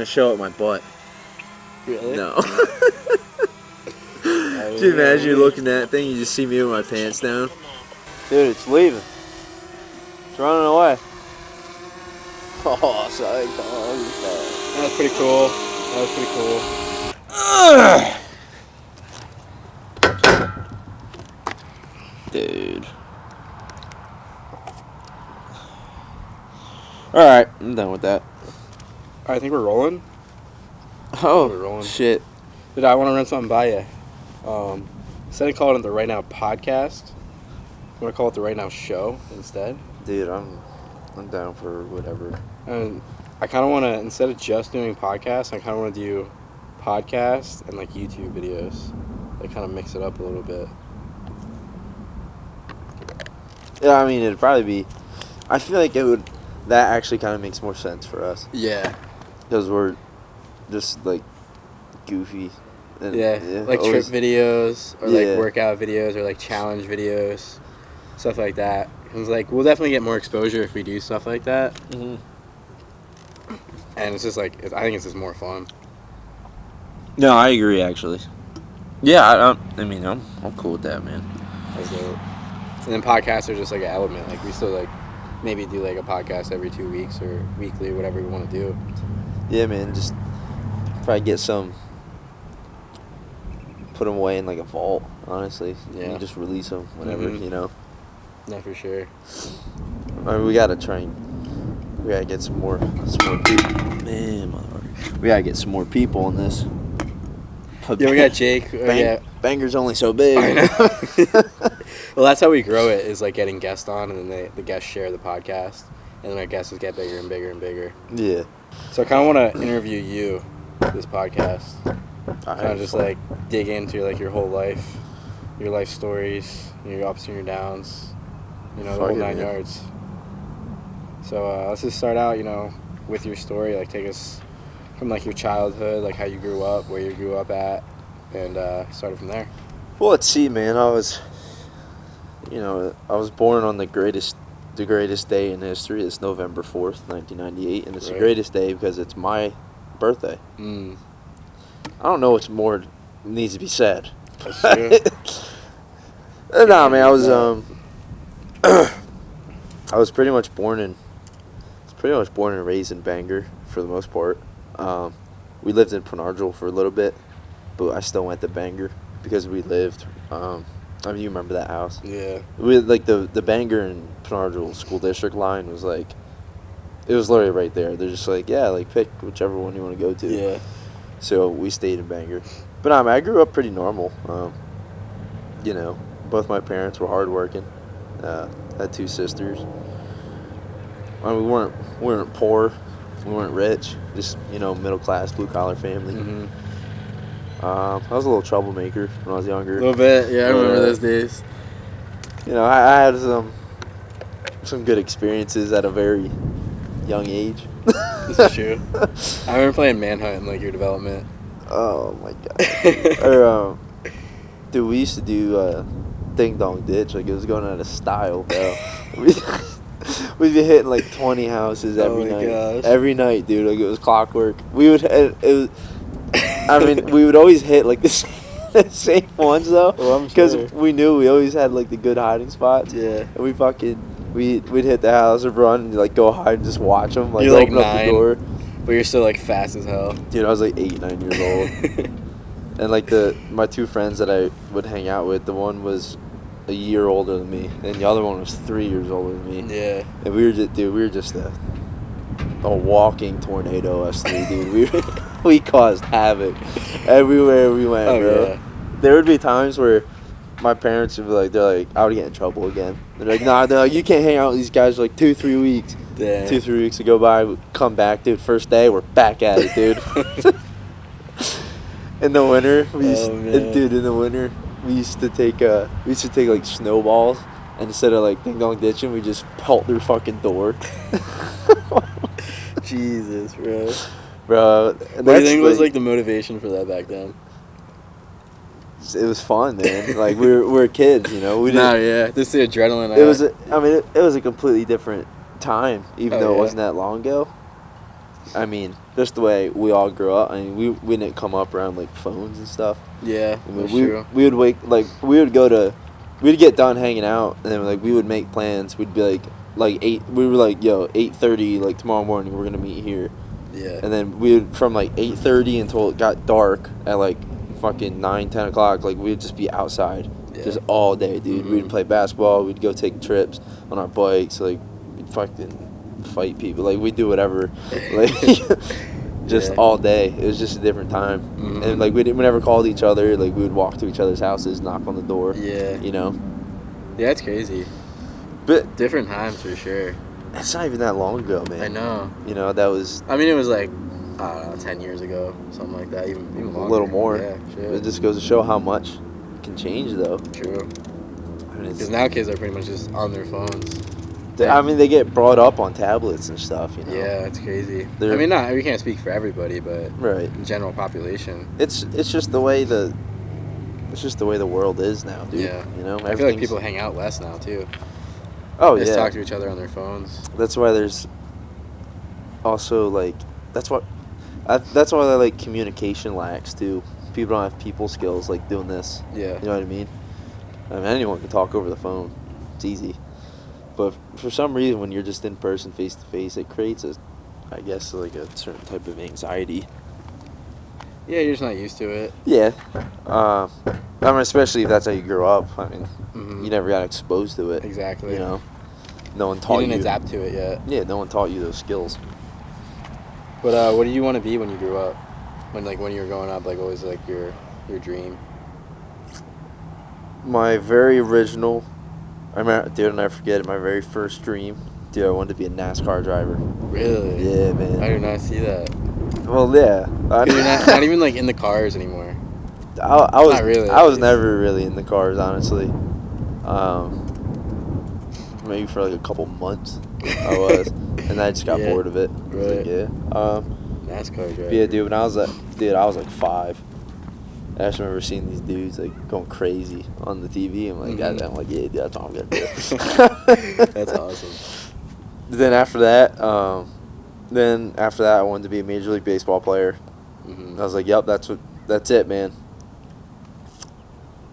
gonna show up my butt. Really? No. Could you imagine you're looking at that thing, you just see me with my pants down? Dude, it's leaving. It's running away. Oh, sorry. That was pretty cool. Dude. Alright, I'm done with that. I think we're rolling. Oh, We're rolling. shit. Dude, I want to run something by you. Instead of calling it the Right Now podcast, I want to call it the Right Now show instead. Dude, I'm down for whatever. And I kind of want to, instead of just doing podcasts, I kind of want to do podcasts and like YouTube videos. Like kind of mix it up a little bit. Yeah, I mean, it'd probably be... I feel like it would... That actually kind of makes more sense for us. Yeah. Because we're just, like, goofy. And, like always, trip videos or like workout videos or like challenge videos, stuff like that. It's like we'll definitely get more exposure if we do stuff like that. Mm-hmm. And it's just like I think it's just more fun. No, I agree, actually. Yeah, I mean, I'm cool with that, man. That's dope. And then podcasts are just like an element. Like we still like maybe do like a podcast every 2 weeks or weekly, whatever we want to do. Yeah, man, just probably get some, put them away in like a vault, honestly. Yeah. And just release them whenever, you know. Yeah, for sure. I mean, we gotta get some more people. Man, motherfucker. We gotta get some more people on this. Yeah, we got Jake. Banger's only so big. I know. Well, that's how we grow it, is like getting guests on, and then the guests share the podcast, and then our guests just get bigger and bigger and bigger. Yeah. So I kind of want to interview you, this podcast. Kind of just like dig into like your whole life, your life stories, your ups and your downs, you know, the whole 9 yards. So let's just start out, you know, with your story. Like take us from like your childhood, like how you grew up, where you grew up at, and start it from there. Well, let's see, man. I was born on the greatest day in history. It's November 4th, 1998, and it's the greatest day because it's my birthday. Mm. I don't know what's more needs to be said. That's true. Nah, man, I was pretty much born and raised in Bangor for the most part. We lived in Penargil for a little bit, but I still went to Bangor because we lived. I mean, you remember that house? Yeah. We like the Bangor and Penargil school district line was like, it was literally right there. They're just like, yeah, like pick whichever one you want to go to. Yeah. So we stayed in Bangor, but I grew up pretty normal. You know, both my parents were hardworking. Had 2 sisters. I mean, we weren't poor, we weren't rich. Just, you know, middle class, blue collar family. Mm-hmm. I was a little troublemaker when I was younger. A little bit, yeah. I remember those days. You know, I had some good experiences at a very young age. This is true. I remember playing Manhunt in like your development. Oh my god. Or dude, we used to do Ding Dong Ditch, like it was going out of style, bro. We'd be hitting like 20 houses every night. Gosh. Every night, dude. Like it was clockwork. We would we would always hit like the same ones though, because we knew we always had like the good hiding spots. Yeah. And we'd hit the house and run and like go hide and just watch them. Like you're open like up 9, the door. But you're still like fast as hell. Dude, I was like 8, 9 years old. And like my 2 friends that I would hang out with, the one was a year older than me, and the other one was 3 years older than me. Yeah. And we were just a walking tornado, us 3, dude. We caused havoc everywhere we went, bro. Yeah. There would be times where my parents would be like, I would get in trouble again. They're like, nah, you can't hang out with these guys for like 2-3 weeks. Damn. 2-3 weeks to go by, we come back, dude. First day, we're back at it, dude. In the winter, we used to take like snowballs, and instead of like ding dong ditching, we just pelt their fucking door. Jesus, bro. Bro, what do you think was like the motivation for that back then? It was fun, man. Like we were kids, you know. We didn't. Just the adrenaline. It was a completely different time, even though it wasn't that long ago. I mean, just the way we all grew up. I mean, we didn't come up around like phones and stuff. Yeah, I mean, that's true. We would we'd get done hanging out, and then like we would make plans. We'd be like 8. We were like, yo, 8:30, like tomorrow morning we're gonna meet here. Yeah. And then we would from like 8:30 until it got dark at like fucking 9-10 o'clock. Like we'd just be outside, just all day, dude. We'd play basketball. We'd go take trips on our bikes. Like we'd fucking fight people. Like we'd do whatever. Like just all day. It was just a different time. And like we never called each other. Like we would walk to each other's houses, knock on the door. Yeah. You know. Yeah, it's crazy. But different times for sure. It's not even that long ago, man. I know. You know, that was... I mean, it was like, I don't know, 10 years ago, something like that, even longer. A little more. Yeah, sure. It just goes to show how much can change, though. True. Because I mean, now kids are pretty much just on their phones. They get brought up on tablets and stuff, you know? Yeah, it's crazy. I mean, we can't speak for everybody, but in general population. It's just the way the world is now, dude. Yeah. You know, I feel like people hang out less now, too. Oh, they just talk to each other on their phones. That's why there's also, like, that's why like, communication lacks, too. People don't have people skills, like, doing this. Yeah. You know what I mean? Anyone can talk over the phone. It's easy. But for some reason, when you're just in person, face to face, it creates I guess, like, a certain type of anxiety. Yeah, you're just not used to it. Yeah. I mean, especially if that's how you grew up. I mean, you never got exposed to it. Exactly. You know? No one taught you. You didn't adapt to it yet. Yeah, no one taught you those skills. But what do you want to be when you grew up? When you were growing up, like, what was, like, your dream? My very original... dude, I'll never forget it. My very first dream, dude, I wanted to be a NASCAR driver. Really? Yeah, man. I did not see that. Well, yeah. You're not even, like, in the cars anymore. I was not really. I was never really in the cars, honestly. Maybe for like a couple months I was, and I just got bored of it. Right. Like, yeah. NASCAR driver. Yeah, dude. When I was I was like 5. I just remember seeing these dudes like going crazy on the TV. I'm like, I'm like, yeah, dude, that's all I'm gonna do. That's awesome. Then after that, I wanted to be a Major League Baseball player. I was like, yep, that's it, man.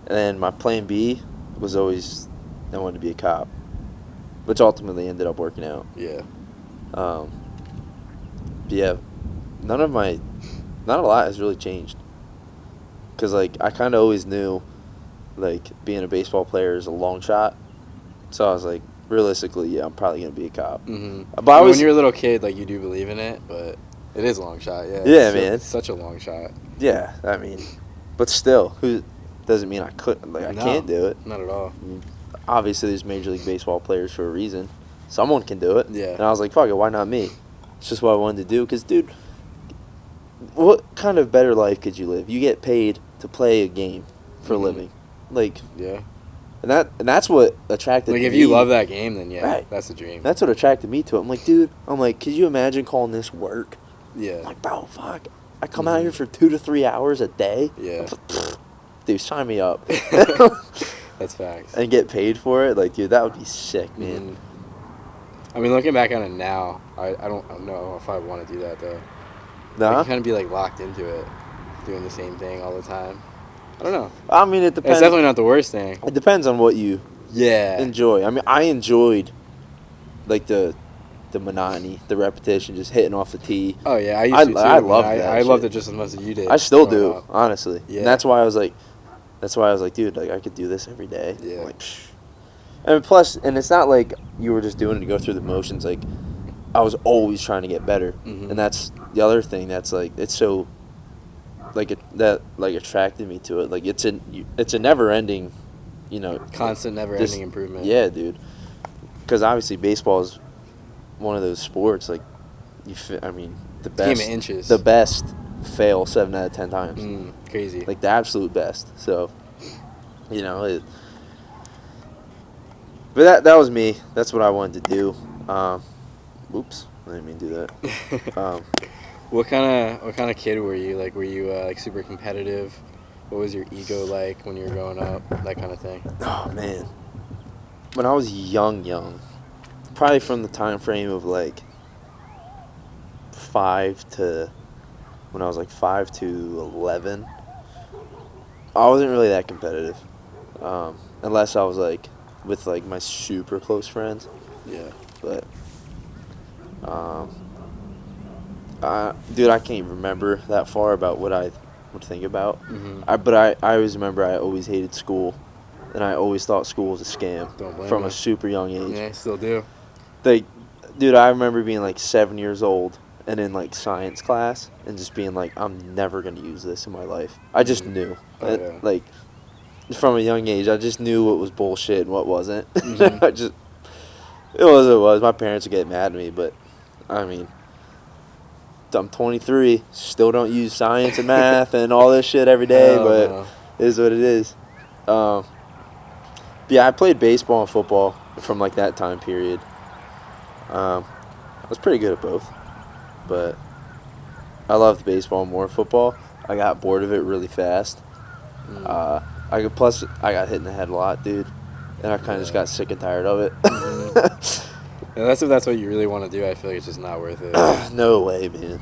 And then my plan B was always I wanted to be a cop, which ultimately ended up working out. Yeah. Yeah, not a lot has really changed. Because, like, I kind of always knew, like, being a baseball player is a long shot. So I was like, realistically, yeah, I'm probably going to be a cop. But when you're a little kid, like, you do believe in it, but it is a long shot, yeah. Yeah, man. It's such a long shot. Yeah, I mean, but still, doesn't mean I couldn't, like, I can't do it. Not at all. Obviously, there's Major League Baseball players for a reason. Someone can do it. Yeah. And I was like, fuck it, why not me? It's just what I wanted to do. Because, dude, what kind of better life could you live? You get paid to play a game for a living. Like, yeah. And that's what attracted me. Like, if you love that game, then yeah, right. That's the dream. That's what attracted me to it. I'm like, dude, could you imagine calling this work? Yeah. I'm like, bro, fuck. I come out here for 2 to 3 hours a day? Yeah. Dude, sign me up. That's facts. And get paid for it? Like, dude, that would be sick, man. I mean, looking back on it now, I don't know if I want to do that, though. No? Like, you kind of be, like, locked into it, doing the same thing all the time. I don't know. I mean, it depends. It's definitely not the worst thing. It depends on what you enjoy. I mean, I enjoyed, like, the monotony, the repetition, just hitting off the tee. Oh, yeah, I used to, too. I loved that I shit. loved it just as much as you did. I still do, honestly. Yeah. And that's why I was like, dude, like, I could do this every day. Yeah. Like, psh. And plus, and it's not like you were just doing it to go through the motions. Like, I was always trying to get better. And that's the other thing that's, like, it's so, like, attracted me to it. Like, it's a never-ending, you know. Constant, never-ending improvement. Yeah, dude. Because obviously baseball is one of those sports, like, the best. Game of inches. The best fail 7 out of 10 times. Crazy. Like, the absolute best. So, you know, but that was me. That's what I wanted to do. Oops, I didn't mean to do that. What kind of kid were you? Like, were you like super competitive? What was your ego like when you were growing up? That kind of thing. Oh man, when I was young, probably from the time frame of like 5 to 11, I wasn't really that competitive, unless I was like with like my super close friends. Yeah. But, dude, I can't even remember that far about what I would think about. But I always remember I always hated school, and I always thought school was a scam. Don't blame from me. a super young age. Yeah, I still do. Like, dude, I remember being like 7 years old and in like science class and just being like, I'm never gonna use this in my life. I just knew. Oh, yeah. Like, from a young age, I just knew what was bullshit and what wasn't. It was what it was. My parents would get mad at me, but I mean, I'm 23, still don't use science and math and all this shit every day, but no. it is what it is. Yeah, I played baseball and football from like that time period. I was pretty good at both, but I loved baseball more than football. I got bored of it really fast. I got hit in the head a lot, dude, and I kind of just got sick and tired of it. Yeah, that's if that's what you really want to do. I feel like it's just not worth it. No way, man.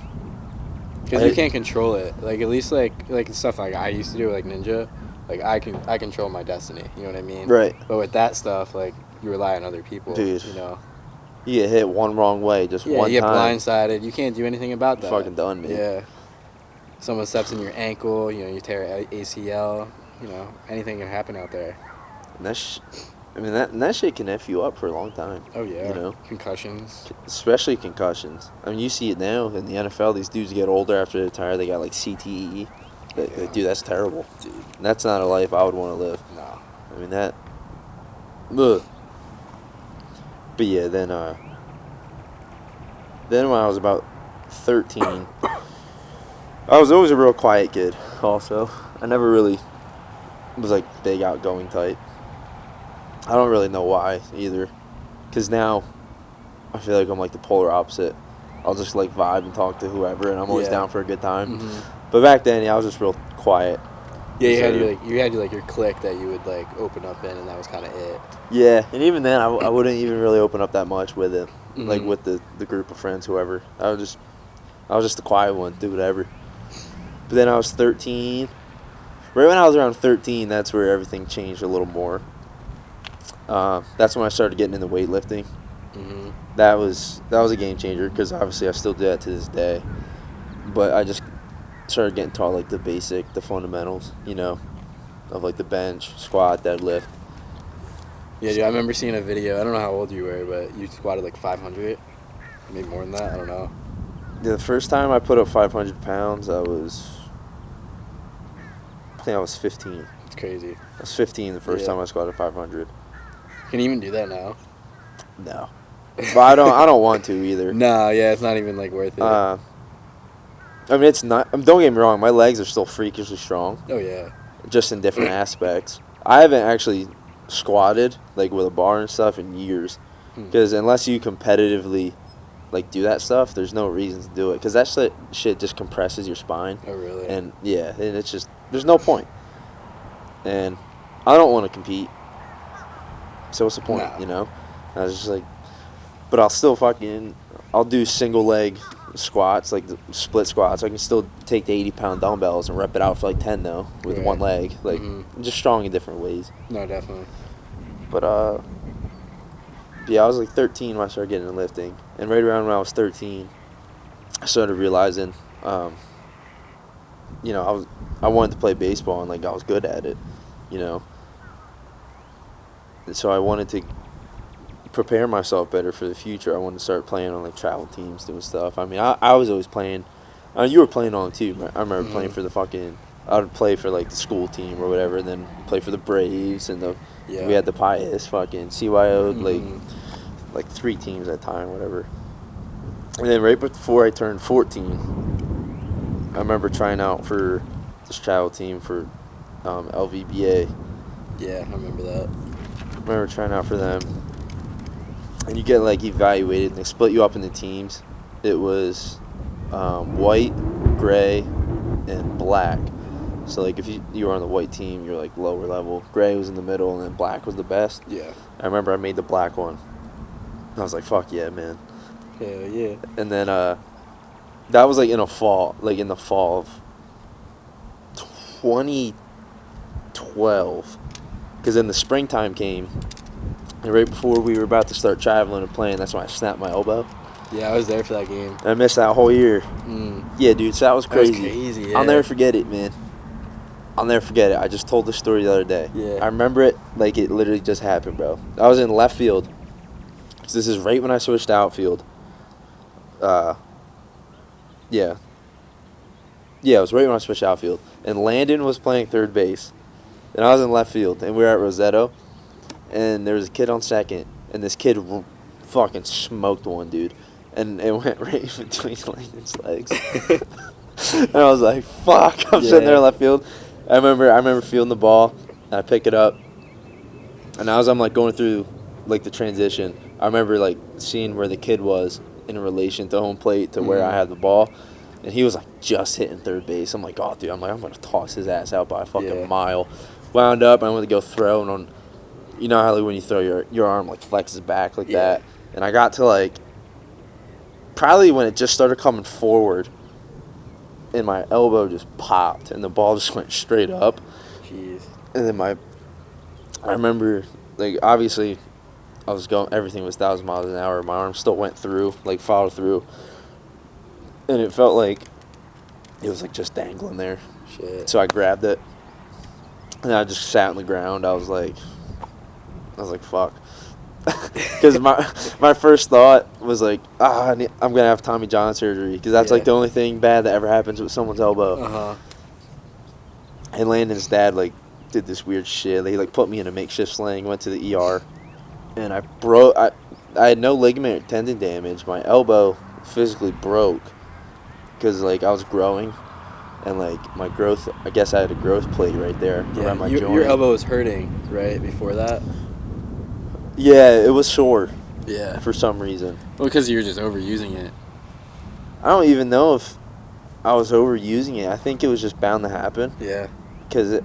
Because you can't control it. Like, at least like stuff like I used to do, like Ninja, like I control my destiny. You know what I mean? Right. But with that stuff, like, you rely on other people. Dude. You know. You get hit one wrong way, just one time. Yeah, you get blindsided. You can't do anything about that. Fucking done, man. Yeah. Someone steps in your ankle, you know, you tear ACL, you know, anything can happen out there. And that shit can F you up for a long time. Oh, yeah. You know? Concussions. Especially concussions. I mean, you see it now in the NFL. These dudes get older after they retire. They got, like, CTE. Dude, that's terrible. Dude. And that's not a life I would want to live. No. I mean, that... Ugh. But, yeah, then when I was about 13... I was always a real quiet kid, also. I never really was, like, big outgoing type. I don't really know why, either. Because now, I feel like I'm, like, the polar opposite. I'll just, like, vibe and talk to whoever, and I'm always down for a good time. But back then, yeah, I was just real quiet. Yeah, you had your clique that you would, like, open up in, and that was kind of it. Yeah, and even then, I wouldn't even really open up that much with it. Like, with the group of friends, whoever. I was just the quiet one, do whatever. But then I was 13. Right when I was around 13, that's where everything changed a little more. That's when I started getting into weightlifting. That was a game changer because obviously I still do that to this day. But I just started getting taught like the fundamentals, you know, of like the bench, squat, deadlift. Yeah, dude, I remember seeing a video. I don't know how old you were, but you squatted like 500, maybe more than that. I don't know. Yeah, the first time I put up 500 pounds, I think I was 15. It's crazy. I was 15 the first time I squatted 500. Can you even do that now? No, but I don't want to either. No, yeah, it's not even like worth it. I mean, it's not. Don't get me wrong. My legs are still freakishly strong. Oh yeah. Just in different aspects. I haven't actually squatted like with a bar and stuff in years, because unless you competitively like do that stuff, there's no reason to do it. Because that shit just compresses your spine. Oh really? And yeah, and it's just there's no point. And I don't want to compete. So what's the point? No. You know? I was just like, but I'll do single leg squats, like the split squats. I can still take the 80-pound dumbbells and rep it out for like 10 though with one leg. Like I'm just strong in different ways. No, definitely. But yeah, I was like 13 when I started getting into lifting, and right around when I was 13, I started realizing, you know, I wanted to play baseball and like I was good at it, you know. And so I wanted to prepare myself better for the future. I wanted to start playing on like travel teams, doing stuff. I mean, I was always playing. You were playing on it too. I remember playing for I would play for like the school team or whatever, and then play for the Braves and we had the Pius fucking CYO like 3 teams at a time, whatever. And then right before I turned 14, I remember trying out for this travel team for LVBA. Yeah, I remember that. I remember trying out for them. And you get like evaluated, and they split you up into teams. It was white, gray, and black. So like if you were on the white team, you're like lower level. Gray was in the middle, and then black was the best. Yeah. I remember I made the black one. I was like, fuck yeah, man. Hell yeah. And then That was like in the fall of 2012. Because then the springtime came, and right before we were about to start traveling and playing, that's when I snapped my elbow. Yeah, I was there for that game. And I missed that whole year. Yeah, dude, so that was crazy. That was crazy, yeah. I'll never forget it, man. I'll never forget it. I just told the story the other day. Yeah. I remember it like it literally just happened, bro. I was in left field. So this is right when I switched to outfield. Yeah, it was right when I switched to outfield. And Landon was playing third base. And I was in left field. And we were at Rosetto. And there was a kid on second. And this kid fucking smoked one, dude. And it went right between Landon's legs. And I was like, fuck. I'm sitting there in left field. I remember fielding the ball. And I pick it up. And as I'm like going through like the transition, I remember like seeing where the kid was in relation to home plate to where I had the ball. And he was like just hitting third base. I'm like, oh, dude, I'm going to toss his ass out by a fucking mile. Wound up, I went to go throw, and on, you know how like when you throw your arm like flexes back like that. And I got to like, probably when it just started coming forward, and my elbow just popped, and the ball just went straight up. Jeez. And then I remember, like, obviously, everything was 1,000 miles an hour. My arm still went through, like, followed through. And it felt like it was, like, just dangling there. Shit. So I grabbed it, and I just sat on the ground. I was like, fuck. Because my first thought was like, I'm going to have Tommy John surgery. Because that's, like, the only thing bad that ever happens with someone's elbow. Uh-huh. And Landon's dad, like, did this weird shit. He, like, put me in a makeshift sling, went to the ER. And I had no ligament or tendon damage. My elbow physically broke. Because, like, I was growing. And, like, my growth, I guess I had a growth plate right there around my joint. Your elbow was hurting, right, before that? Yeah, it was sore. Yeah. For some reason. Well, because you were just overusing it. I don't even know if I was overusing it. I think it was just bound to happen. Yeah. Because,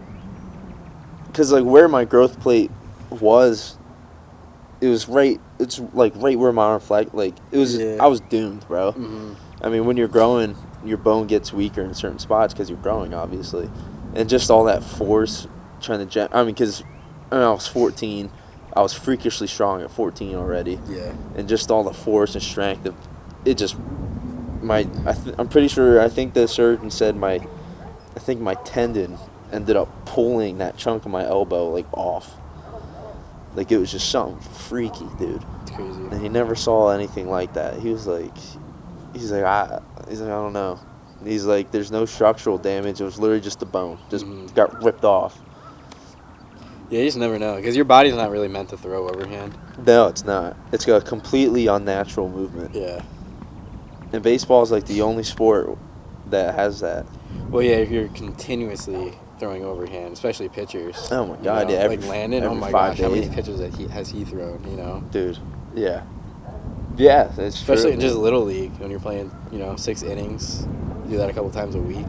like, where my growth plate was, it's right where my arm flagged. Like, it was, I was doomed, bro. Mm-hmm. I mean, when you're growing, your bone gets weaker in certain spots because you're growing, obviously. And just all that force trying to, because I was 14. I was freakishly strong at 14 already. Yeah. And just all the force and strength of it just, I'm pretty sure, I think the surgeon said my tendon ended up pulling that chunk of my elbow, like, off. Like, it was just something freaky, dude. It's crazy. And he never saw anything like that. He was like, I don't know. He's like, there's no structural damage. It was literally just the bone. Just got ripped off. Yeah, you just never know. Because your body's not really meant to throw overhand. No, it's not. It's a completely unnatural movement. Yeah. And baseball is, like, the only sport that has that. Well, yeah, if you're continuously throwing overhand, especially pitchers. Oh, my God, yeah. Like Landon, oh, my gosh, how many pitches has he thrown, you know? Dude, yeah. Yeah, it's especially true, in just Little League, when you're playing, 6 innings. You do that a couple times a week.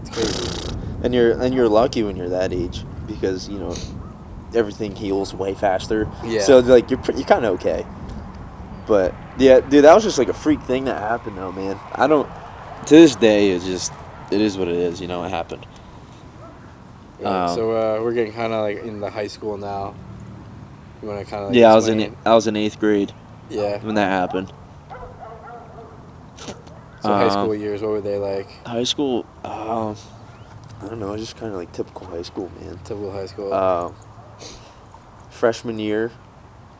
It's crazy. And you're lucky when you're that age because, everything heals way faster. Yeah. So, like, you're kind of okay. But, yeah, dude, that was just, like, a freak thing that happened, though, man. To this day, it is what it is, it happened. Yeah, so, we're getting kind of, like, in the high school now. You want to kind of, like, yeah, I was in 8th grade. Yeah. When that happened. So high school years, what were they like? High school, I don't know, just kind of like typical high school, man. Typical high school. Freshman year,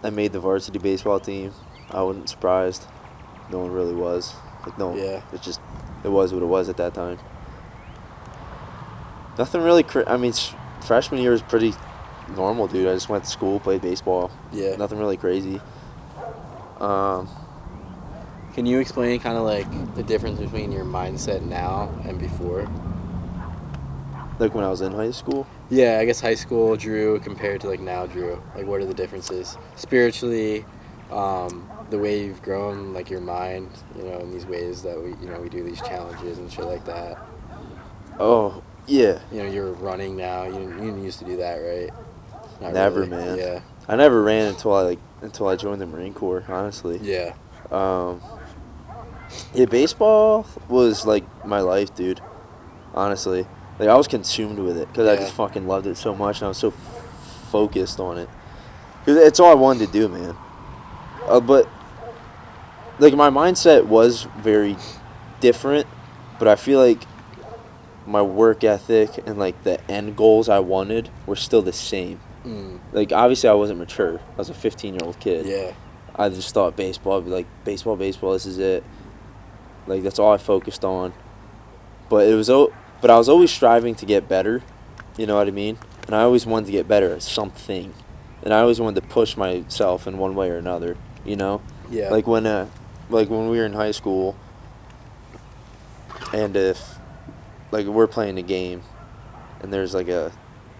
I made the varsity baseball team. I wasn't surprised. No one really was. Like, no. Yeah. It was what it was at that time. Nothing really. Freshman year was pretty normal, dude. I just went to school, played baseball. Yeah. Nothing really crazy. Can you explain kind of like the difference between your mindset now and before? Like when I was in high school? Yeah, I guess high school Drew compared to like now Drew. Like what are the differences? Spiritually, the way you've grown, like your mind, in these ways that we do these challenges and shit like that. Oh, yeah. You're running now. You didn't used to do that, right? Never, really. Man. Yeah. I never ran until I joined the Marine Corps, honestly. Yeah. Yeah, baseball was like my life, dude. Honestly, like I was consumed with it because I just fucking loved it so much, and I was so focused on it. Cause it's all I wanted to do, man. But like my mindset was very different, but I feel like my work ethic and like the end goals I wanted were still the same. Like obviously I wasn't mature. I was a 15-year-old kid. Yeah. I just thought baseball would be like baseball, this is it. Like that's all I focused on. But but I was always striving to get better. You know what I mean? And I always wanted to get better at something. And I always wanted to push myself in one way or another, you know? Yeah. Like when we were in high school and if like we're playing a game and there's like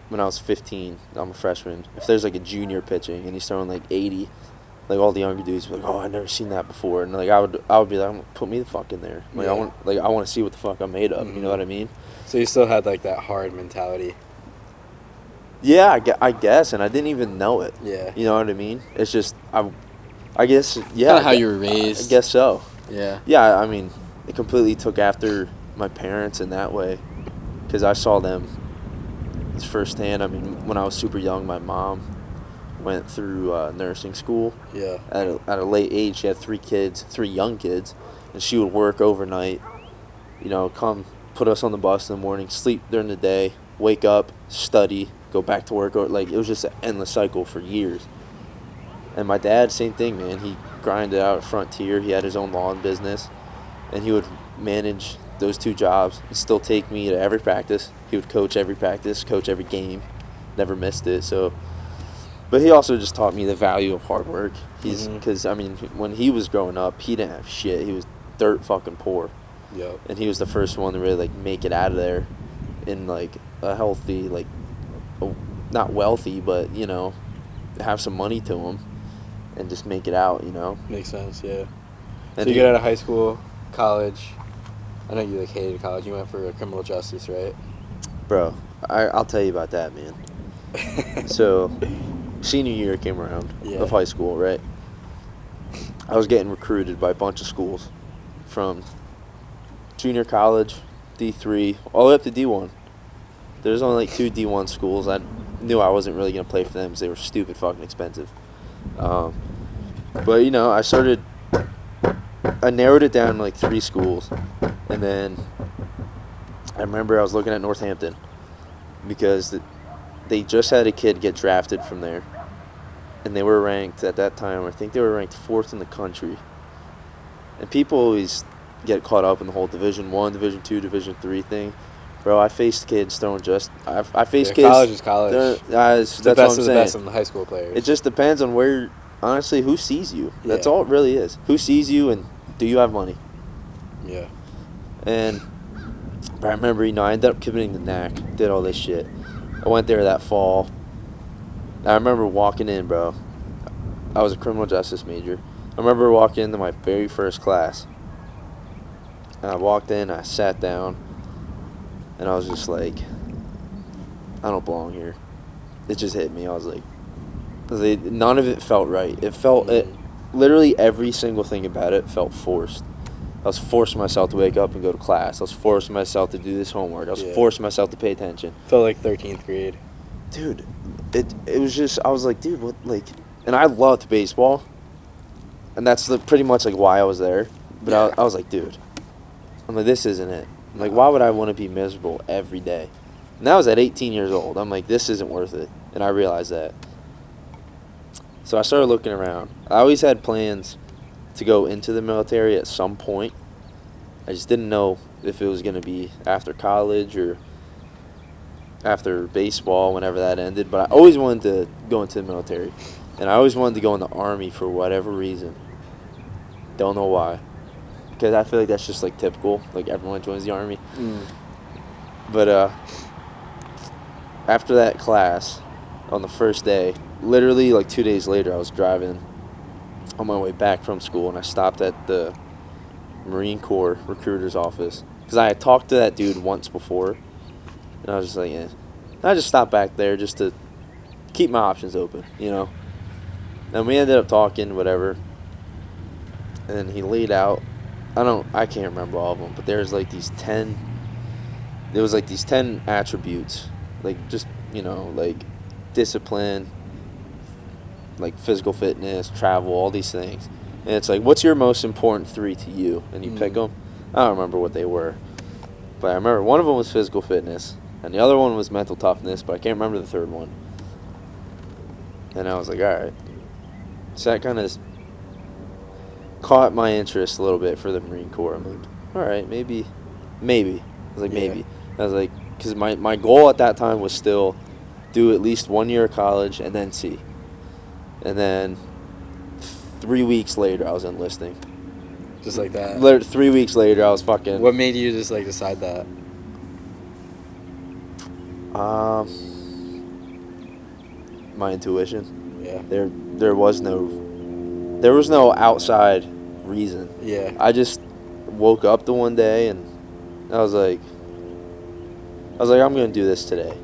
when I was 15, I'm a freshman. If there's like a junior pitching and he's throwing like 80, like all the younger dudes be like, "Oh, I've never seen that before." And like I would be like, "Put me the fuck in there." Like I want to see what the fuck I'm made of, you know what I mean? So you still had like that hard mentality. Yeah, I guess, and I didn't even know it. Yeah. You know what I mean? It's just I guess yeah. Kind of how you were raised. I guess so. Yeah. Yeah, I mean, it completely took after my parents in that way, because I saw them firsthand. I mean, when I was super young, my mom went through nursing school. Yeah. At a late age, she had 3 young kids, and she would work overnight. You know, come put us on the bus in the morning, sleep during the day, wake up, study, go back to work. Like it was just an endless cycle for years. And my dad, same thing, man. He grinded out at Frontier. He had his own lawn business, and he would manage those 2 jobs and still take me to every practice. He would coach every practice, coach every game, never missed it. So, but he also just taught me the value of hard work. Because I mean, when he was growing up, he didn't have shit. He was dirt fucking poor. Yep. And he was the first one to really like make it out of there in like a healthy, like not wealthy, but you know, have some money to him and just make it out, you know. Makes sense, yeah. And so you get out of high school, college. I know you like hated college. You went for criminal justice, right? Bro, I'll tell you about that, man. So, senior year came around of high school, right? I was getting recruited by a bunch of schools from junior college, D3, all the way up to D1. There's only like 2 D1 schools. I knew I wasn't really going to play for them because they were stupid fucking expensive. But, you know, I narrowed it down to like 3 schools. And then I remember I was looking at Northampton because they just had a kid get drafted from there. And they were ranked at that time, I think they were ranked 4th in the country. And people always get caught up in the whole Division 1, Division 2, Division 3 thing. Bro, I faced kids throwing I faced kids. College is college. That's the what best I'm of the saying. best of the high school players. It just depends on honestly, who sees you. That's all it really is. Who sees you and do you have money? Yeah. And I remember, you know, I ended up committing to NAC, did all this shit. I went there that fall. I remember walking in, bro. I was a criminal justice major. I remember walking into my very first class. And I walked in, I sat down, and I was just like, I don't belong here. It just hit me. I was like, none of it felt right. Literally every single thing about it felt forced. I was forcing myself to wake up and go to class. I was forcing myself to do this homework. I was forcing myself to pay attention. Felt like 13th grade. Dude, it was just, I was like, dude, what, like, and I loved baseball. And that's pretty much like why I was there. But I was like, dude, I'm like, this isn't it. I'm like, why would I want to be miserable every day? And that was at 18 years old. I'm like, this isn't worth it. And I realized that. So I started looking around. I always had plans to go into the military at some point. I just didn't know if it was going to be after college or after baseball, whenever that ended. But I always wanted to go into the military. And I always wanted to go in the Army for whatever reason. Don't know why. Because I feel like that's just like typical. Like everyone joins the Army. But after that class, on the first day, literally like 2 days later, I was driving on my way back from school, and I stopped at the Marine Corps recruiter's office because I had talked to that dude once before, and I was just like, and I just stopped back there just to keep my options open, you know. And we ended up talking, whatever, and he laid out I can't remember all of them, but there's like these 10. There was like these 10 attributes, like just like discipline, like physical fitness, travel, all these things, and it's like, what's your most important 3 to you? And you pick them. I don't remember what they were, but I remember one of them was physical fitness, and the other one was mental toughness, but I can't remember the third one. And I was like, all right. So that kind of caught my interest a little bit for the Marine Corps. I'm like, all right, maybe. I was like, maybe. I was like, because my goal at that time was still do at least 1 year of college and then see. And then 3 weeks later, I was enlisting. Just like that? 3 weeks later, I was fucking... What made you just, like, decide that? My intuition. Yeah. There was no outside reason. Yeah. I just woke up the one day and I was like, I'm gonna do this today,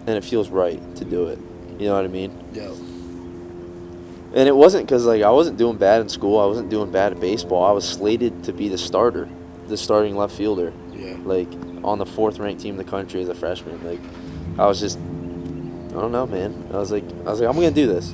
and it feels right to do it. You know what I mean? Yeah. And it wasn't because like I wasn't doing bad in school. I wasn't doing bad at baseball. I was slated to be the starting left fielder. Yeah. Like on the 4th ranked team in the country as a freshman. Like I was just, I don't know, man. I was like, I'm gonna do this.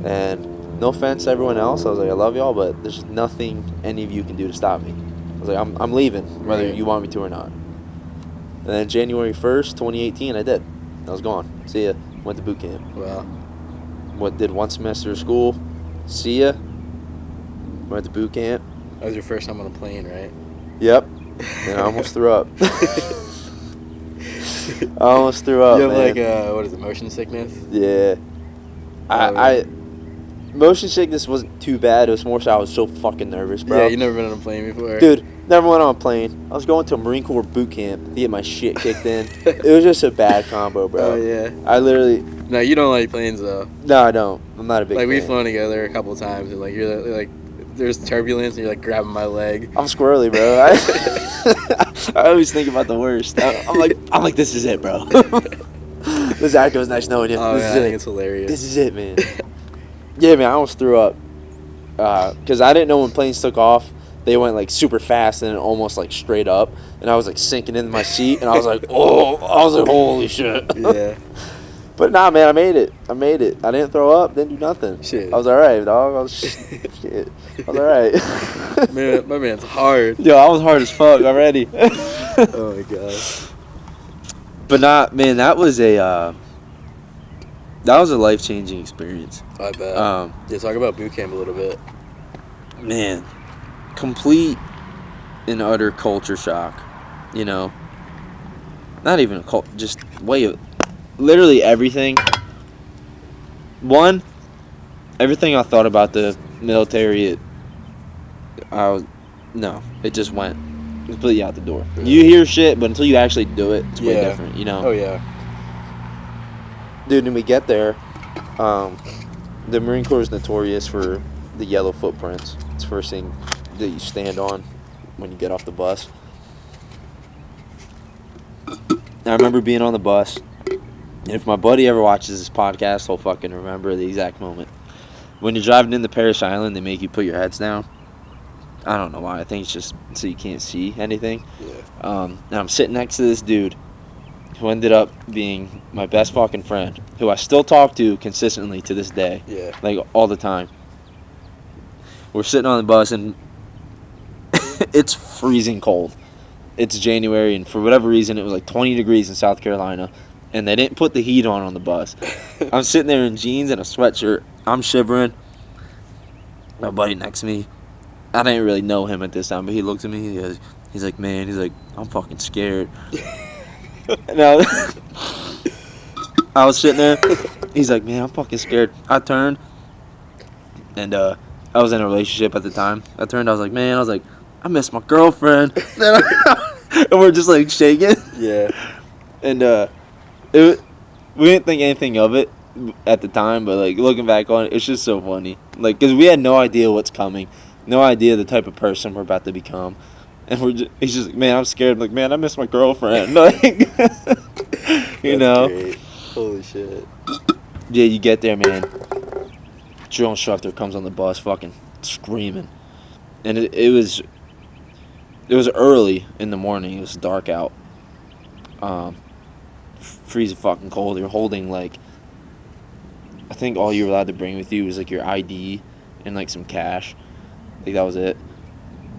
And no offense to everyone else. I was like, I love y'all, but there's nothing any of you can do to stop me. I was like, I'm leaving, whether you want me to or not. And then January 1st, 2018, I did. I was gone. See ya. Went to boot camp. Wow. Did 1 semester of school. See ya. Went to boot camp. That was your first time on a plane, right? Yep. And I almost threw up. I almost threw up, You have, man. like, what is it, motion sickness? Yeah. I motion sickness wasn't too bad. It was more so I was so fucking nervous, bro. Yeah, you never been on a plane before. Dude, never went on a plane. I was going to a Marine Corps boot camp to get my shit kicked in. It was just a bad combo, bro. Oh, yeah. I literally... No, you don't like planes, though. No, I don't. I'm not a big Like, fan. we've flown together a couple of times, and, like, you're, like, there's turbulence, and you're, like, grabbing my leg. I'm squirrely, bro. I always think about the worst. I'm like, this is it, bro. This actor was nice knowing you. Oh, This yeah, is I it. think it's hilarious. This is it, man. Yeah, man, I almost threw up. Because I didn't know when planes took off, they went, like, super fast and then almost, like, straight up. And I was, like, sinking into my seat, and I was like, holy shit. Yeah. But nah, man, I made it. I didn't throw up, didn't do nothing. Shit. I was all right, dog. I was all right. Man, my man's hard. Yo, I was hard as fuck already. Oh, my God. But not, man, that was a life-changing experience. I bet. Yeah, talk about boot camp a little bit. Man, complete and utter culture shock, you know. Not even a cult, just way of, literally everything. One, everything I thought about the military, it just went completely out the door. Yeah. You hear shit, but until you actually do it, it's way different, you know. Oh, yeah. Dude, when we get there, the Marine Corps is notorious for the yellow footprints. It's the first thing that you stand on when you get off the bus. I remember being on the bus, and if my buddy ever watches this podcast, he'll fucking remember the exact moment. When you're driving into Parris Island, they make you put your heads down. I don't know why. I think it's just so you can't see anything. Yeah. And I'm sitting next to this dude who ended up being my best fucking friend, who I still talk to consistently to this day. Yeah. Like, all the time. We're sitting on the bus, and it's freezing cold. It's January, and for whatever reason, it was like 20 degrees in South Carolina, and they didn't put the heat on the bus. I'm sitting there in jeans and a sweatshirt. I'm shivering. My buddy next to me, I didn't really know him at this time, but he looked at me. He's like, man, I'm fucking scared. And I was sitting there. He's like, man, I'm fucking scared. I turned, and I was in a relationship at the time. I was like, I miss my girlfriend. And we're just like shaking. Yeah. And we didn't think anything of it at the time, but like looking back on it, it's just so funny. Like, because we had no idea what's coming, no idea the type of person we're about to become, and he's just like, man, I'm scared. I'm like, man, I miss my girlfriend. Like, you know. Great. Holy shit. Yeah, you get there, man. Drill instructor comes on the bus, fucking screaming, and it was it was early in the morning. It was dark out. Freezing fucking cold. You're holding like, I think all you were allowed to bring with you was like your ID and like some cash. I think that was it.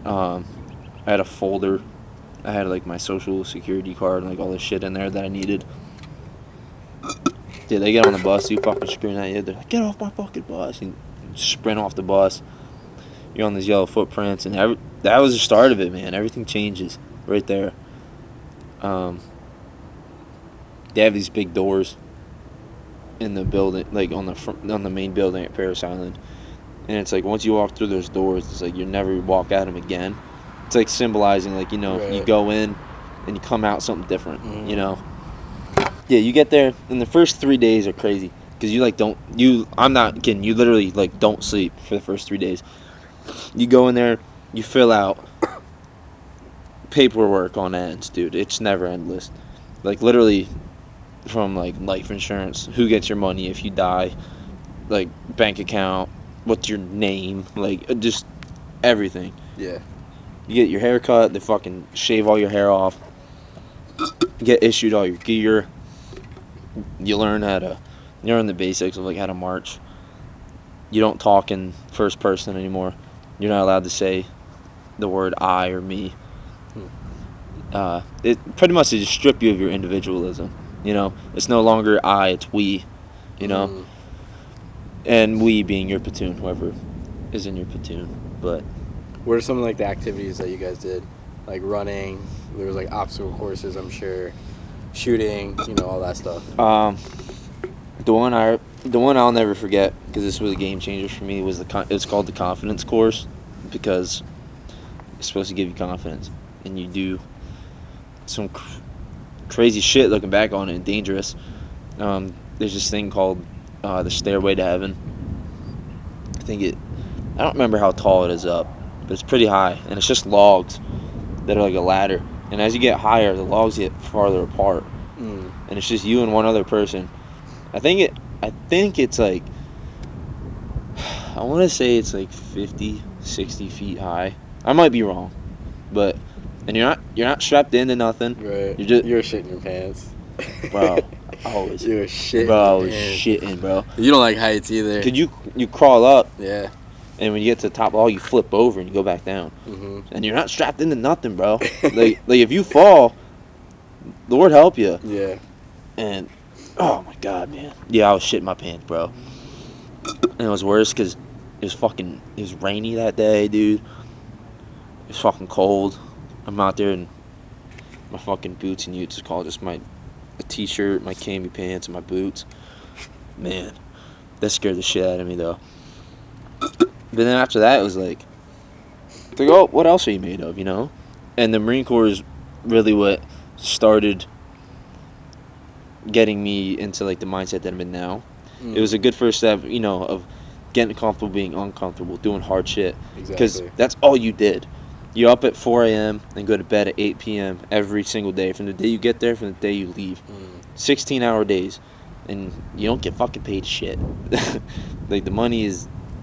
I had a folder. I had like my social security card and like all this shit in there that I needed. Dude, they get on the bus, you fucking scream at you. They're like, get off my fucking bus. And sprint off the bus. You're on these yellow footprints. And that was the start of it, man. Everything changes right there. They have these big doors in the building, like on the main building at Paris Island. And it's like once you walk through those doors, it's like you never walk at them again. It's like symbolizing, like, you know, right. You go in and you come out something different, you know? Yeah, you get there, and the first 3 days are crazy. Because you, like, I'm not kidding, you literally, like, don't sleep for the first 3 days. You go in there, you fill out paperwork on ends, dude. It's never endless. Like, literally, from, like, life insurance, who gets your money if you die, like, bank account, what's your name, like, just everything. Yeah. You get your hair cut, they fucking shave all your hair off, you get issued all your gear, you learn the basics of, like, how to march. You don't talk in first person anymore. You're not allowed to say the word I or me. It pretty much, they just strip you of your individualism, you know? It's no longer I, it's we, you know? And we being your platoon, whoever is in your platoon. But what are some of, like, the activities that you guys did? Like running, there was, like, obstacle courses, I'm sure, shooting, you know, all that stuff. The one I'll never forget, because this was a game changer for me, was it's called the confidence course, because it's supposed to give you confidence, and you do some crazy shit looking back on it, and dangerous. There's this thing called the Stairway to Heaven. I don't remember how tall it is up, but it's pretty high, and it's just logs that are like a ladder. And as you get higher, the logs get farther apart, and it's just you and one other person. I think it's like, I want to say it's like 50, 60 feet high. I might be wrong, but and you're not strapped into nothing. Right. You're shitting your pants, bro. Always. You're shitting. Bro, I was shitting, bro. You don't like heights either. Could you crawl up? Yeah. And when you get to the top wall, you flip over and you go back down. And you're not strapped into nothing, bro. like if you fall, Lord help you. Yeah. And oh my god, man. Yeah, I was shitting my pants, bro. And it was worse because it was rainy that day, dude. It was fucking cold. I'm out there in my fucking boots and utes. It's called just a t-shirt, my cami pants, and my boots. Man, that scared the shit out of me, though. But then after that, it was like, oh, what else are you made of, you know? And the Marine Corps is really what started getting me into, like, the mindset that I'm in now. It was a good first step, you know, of getting comfortable being uncomfortable, doing hard shit. Because that's all you did. You're up at 4 a.m. and go to bed at 8 p.m. every single day. From the day you get there, from the day you leave. 16-hour days. And you don't get fucking paid shit. Like, the money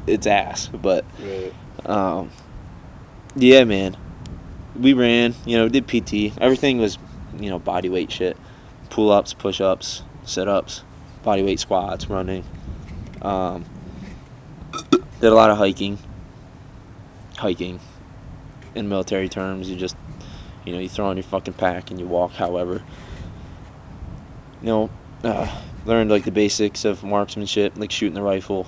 it's ass. But, yeah, man. We ran, you know, did PT. Everything was, you know, body weight shit. Pull-ups, push-ups, sit-ups, body weight squats, running. Did a lot of hiking. In military terms, you just, you know, you throw on your fucking pack and you walk however. You know, learned, like, the basics of marksmanship, like shooting the rifle.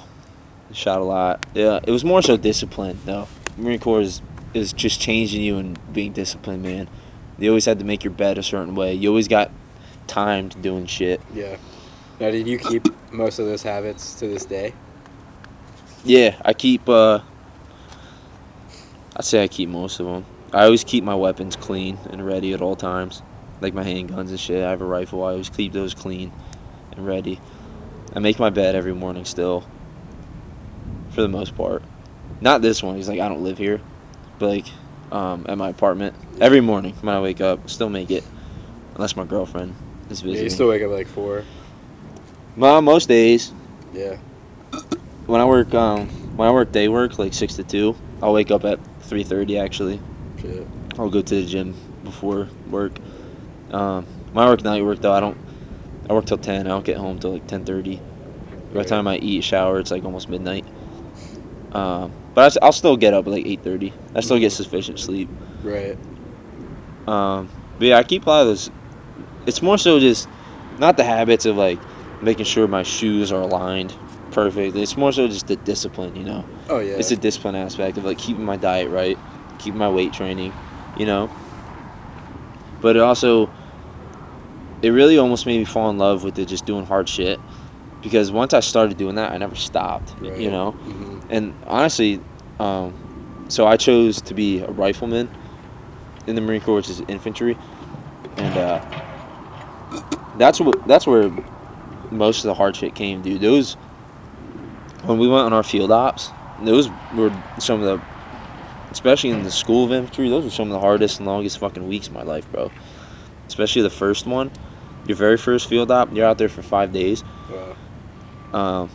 Shot a lot. Yeah, it was more so discipline, though. Marine Corps is just changing you and being disciplined, man. You always had to make your bed a certain way. You always got time to doing shit. Yeah. Now, did you keep most of those habits to this day? Yeah, I keep, I'd say I keep most of them. I always keep my weapons clean and ready at all times. Like my handguns and shit. I have a rifle. I always keep those clean and ready. I make my bed every morning still. For the most part. Not this one, because, like, I don't live here. But, like, at my apartment. Every morning when I wake up, still make it. Unless my girlfriend is visiting. Yeah, you still wake up at, like, 4? Most days. Yeah. When I work day work, like 6 to 2, I'll wake up at 3:30 actually. Shit. I'll go to the gym before work. My night work though, I work till 10. I don't get home till like 10:30. By the time I eat, shower, it's like almost midnight. But I'll still get up at like 8:30. I still get sufficient sleep. Right. But yeah, I keep a lot of those. It's more so just not the habits of like making sure my shoes are aligned perfect. It's more so just the discipline, you know. Oh yeah. It's the discipline aspect of like keeping my diet right, keeping my weight training, you know. But it really almost made me fall in love with just doing hard shit, because once I started doing that, I never stopped, Right. you know. Mm-hmm. And honestly, so I chose to be a rifleman in the Marine Corps, which is infantry, and that's where most of the hard shit came, dude. Those, when we went on our field ops, those were some of the, especially in the school of infantry, those were some of the hardest and longest fucking weeks of my life, bro. Especially the first one, your very first field op, you're out there for 5 days. Wow.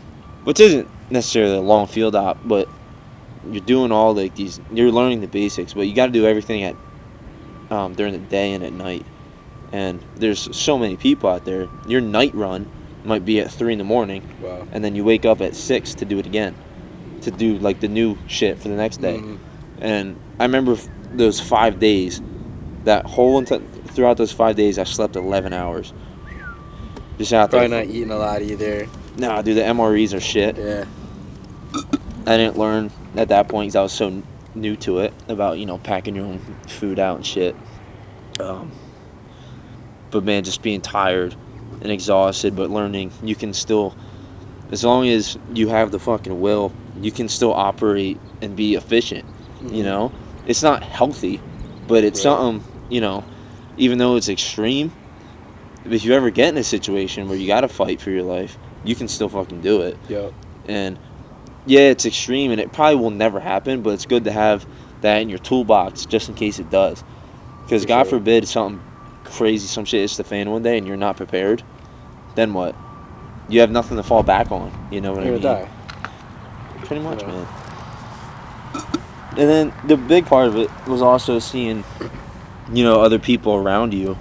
Which isn't necessarily a long field op, but you're doing all like these, you're learning the basics, but you got to do everything at during the day and at night. And there's so many people out there. Your night run might be at 3 in the morning. Wow. And then you wake up at 6 to do it again, to do like the new shit for the next day. Mm-hmm. And I remember those 5 days, throughout those 5 days, I slept 11 hours. Just out there. Probably not eating a lot either. Nah, dude, the MREs are shit. Yeah. I didn't learn at that point because I was so new to it about, you know, packing your own food out and shit. But man, just being tired and exhausted, but learning you can still, as long as you have the fucking will, you can still operate and be efficient. Mm-hmm. You know, it's not healthy, but it's something, you know, even though it's extreme, if you ever get in a situation where you got to fight for your life, you can still fucking do it. Yep. And yeah, it's extreme and it probably will never happen, but it's good to have that in your toolbox just in case it does. Because God forbid something crazy, some shit hits the fan one day and you're not prepared, then what? You have nothing to fall back on. You know what I mean? You're gonna die. Pretty much, man. And then the big part of it was also seeing, you know, other people around you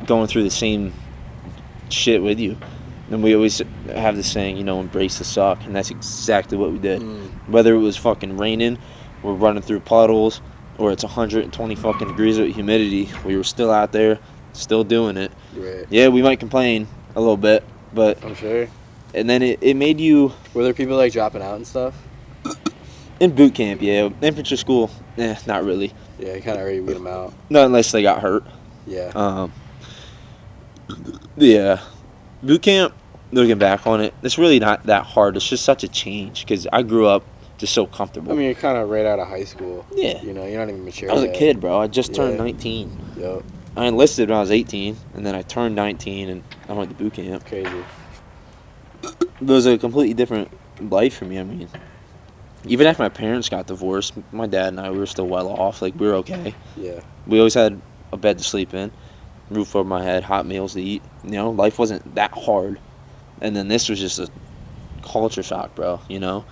going through the same shit with you. And we always have this saying, you know, embrace the suck, and that's exactly what we did. Whether it was fucking raining, we're running through puddles, or it's 120 fucking degrees with humidity, we were still out there, still doing it. Right. Yeah, we might complain a little bit, but I'm sure. And then it made you. Were there people like dropping out and stuff? In boot camp, yeah. Infantry school, not really. Yeah, you kind of already weed them out. Not unless they got hurt. Yeah. Yeah. Boot camp, looking back on it, it's really not that hard. It's just such a change because I grew up just so comfortable. I mean, you're kind of right out of high school. Yeah. You know, you're not even mature I was yet. a kid, bro. I just turned 19. Yep. I enlisted when I was 18, and then I turned 19, and I went to boot camp. Crazy. It was a completely different life for me. I mean, even after my parents got divorced, my dad and I, we were still well off. Like, we were okay. Yeah. We always had a bed to sleep in, roof over my head, hot meals to eat. You know, life wasn't that hard. And then this was just a culture shock, bro, you know?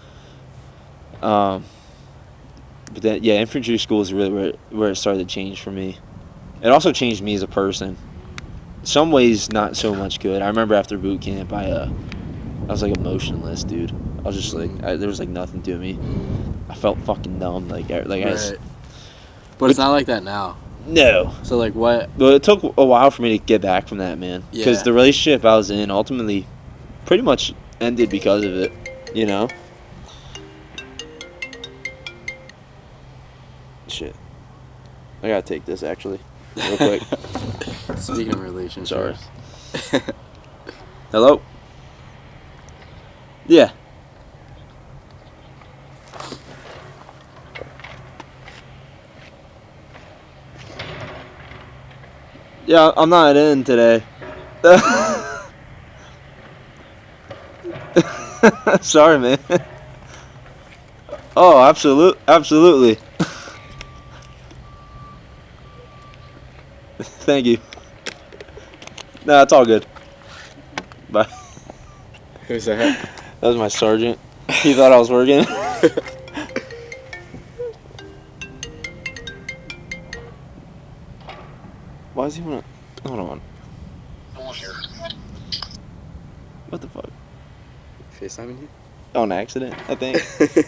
But then, yeah, infantry school is really where it started to change for me. It also changed me as a person. Some ways, not so much good. I remember after boot camp, I was like emotionless, dude. I was just like, there was like nothing to me. I felt fucking numb, like I was. But it's not like that now. No. So like what? But it took a while for me to get back from that, man. Because the relationship I was in ultimately pretty much ended because of it, you know? Shit. I gotta take this, actually, real quick. Speaking of relationships. Sorry. Hello? Yeah. Yeah, I'm not in today. Sorry, man. Oh, absolutely. Thank you. Nah, it's all good. Bye. Who's that? That was my sergeant. He thought I was working. Why does he want to... Hold on. What the fuck? FaceTiming you? On accident, I think.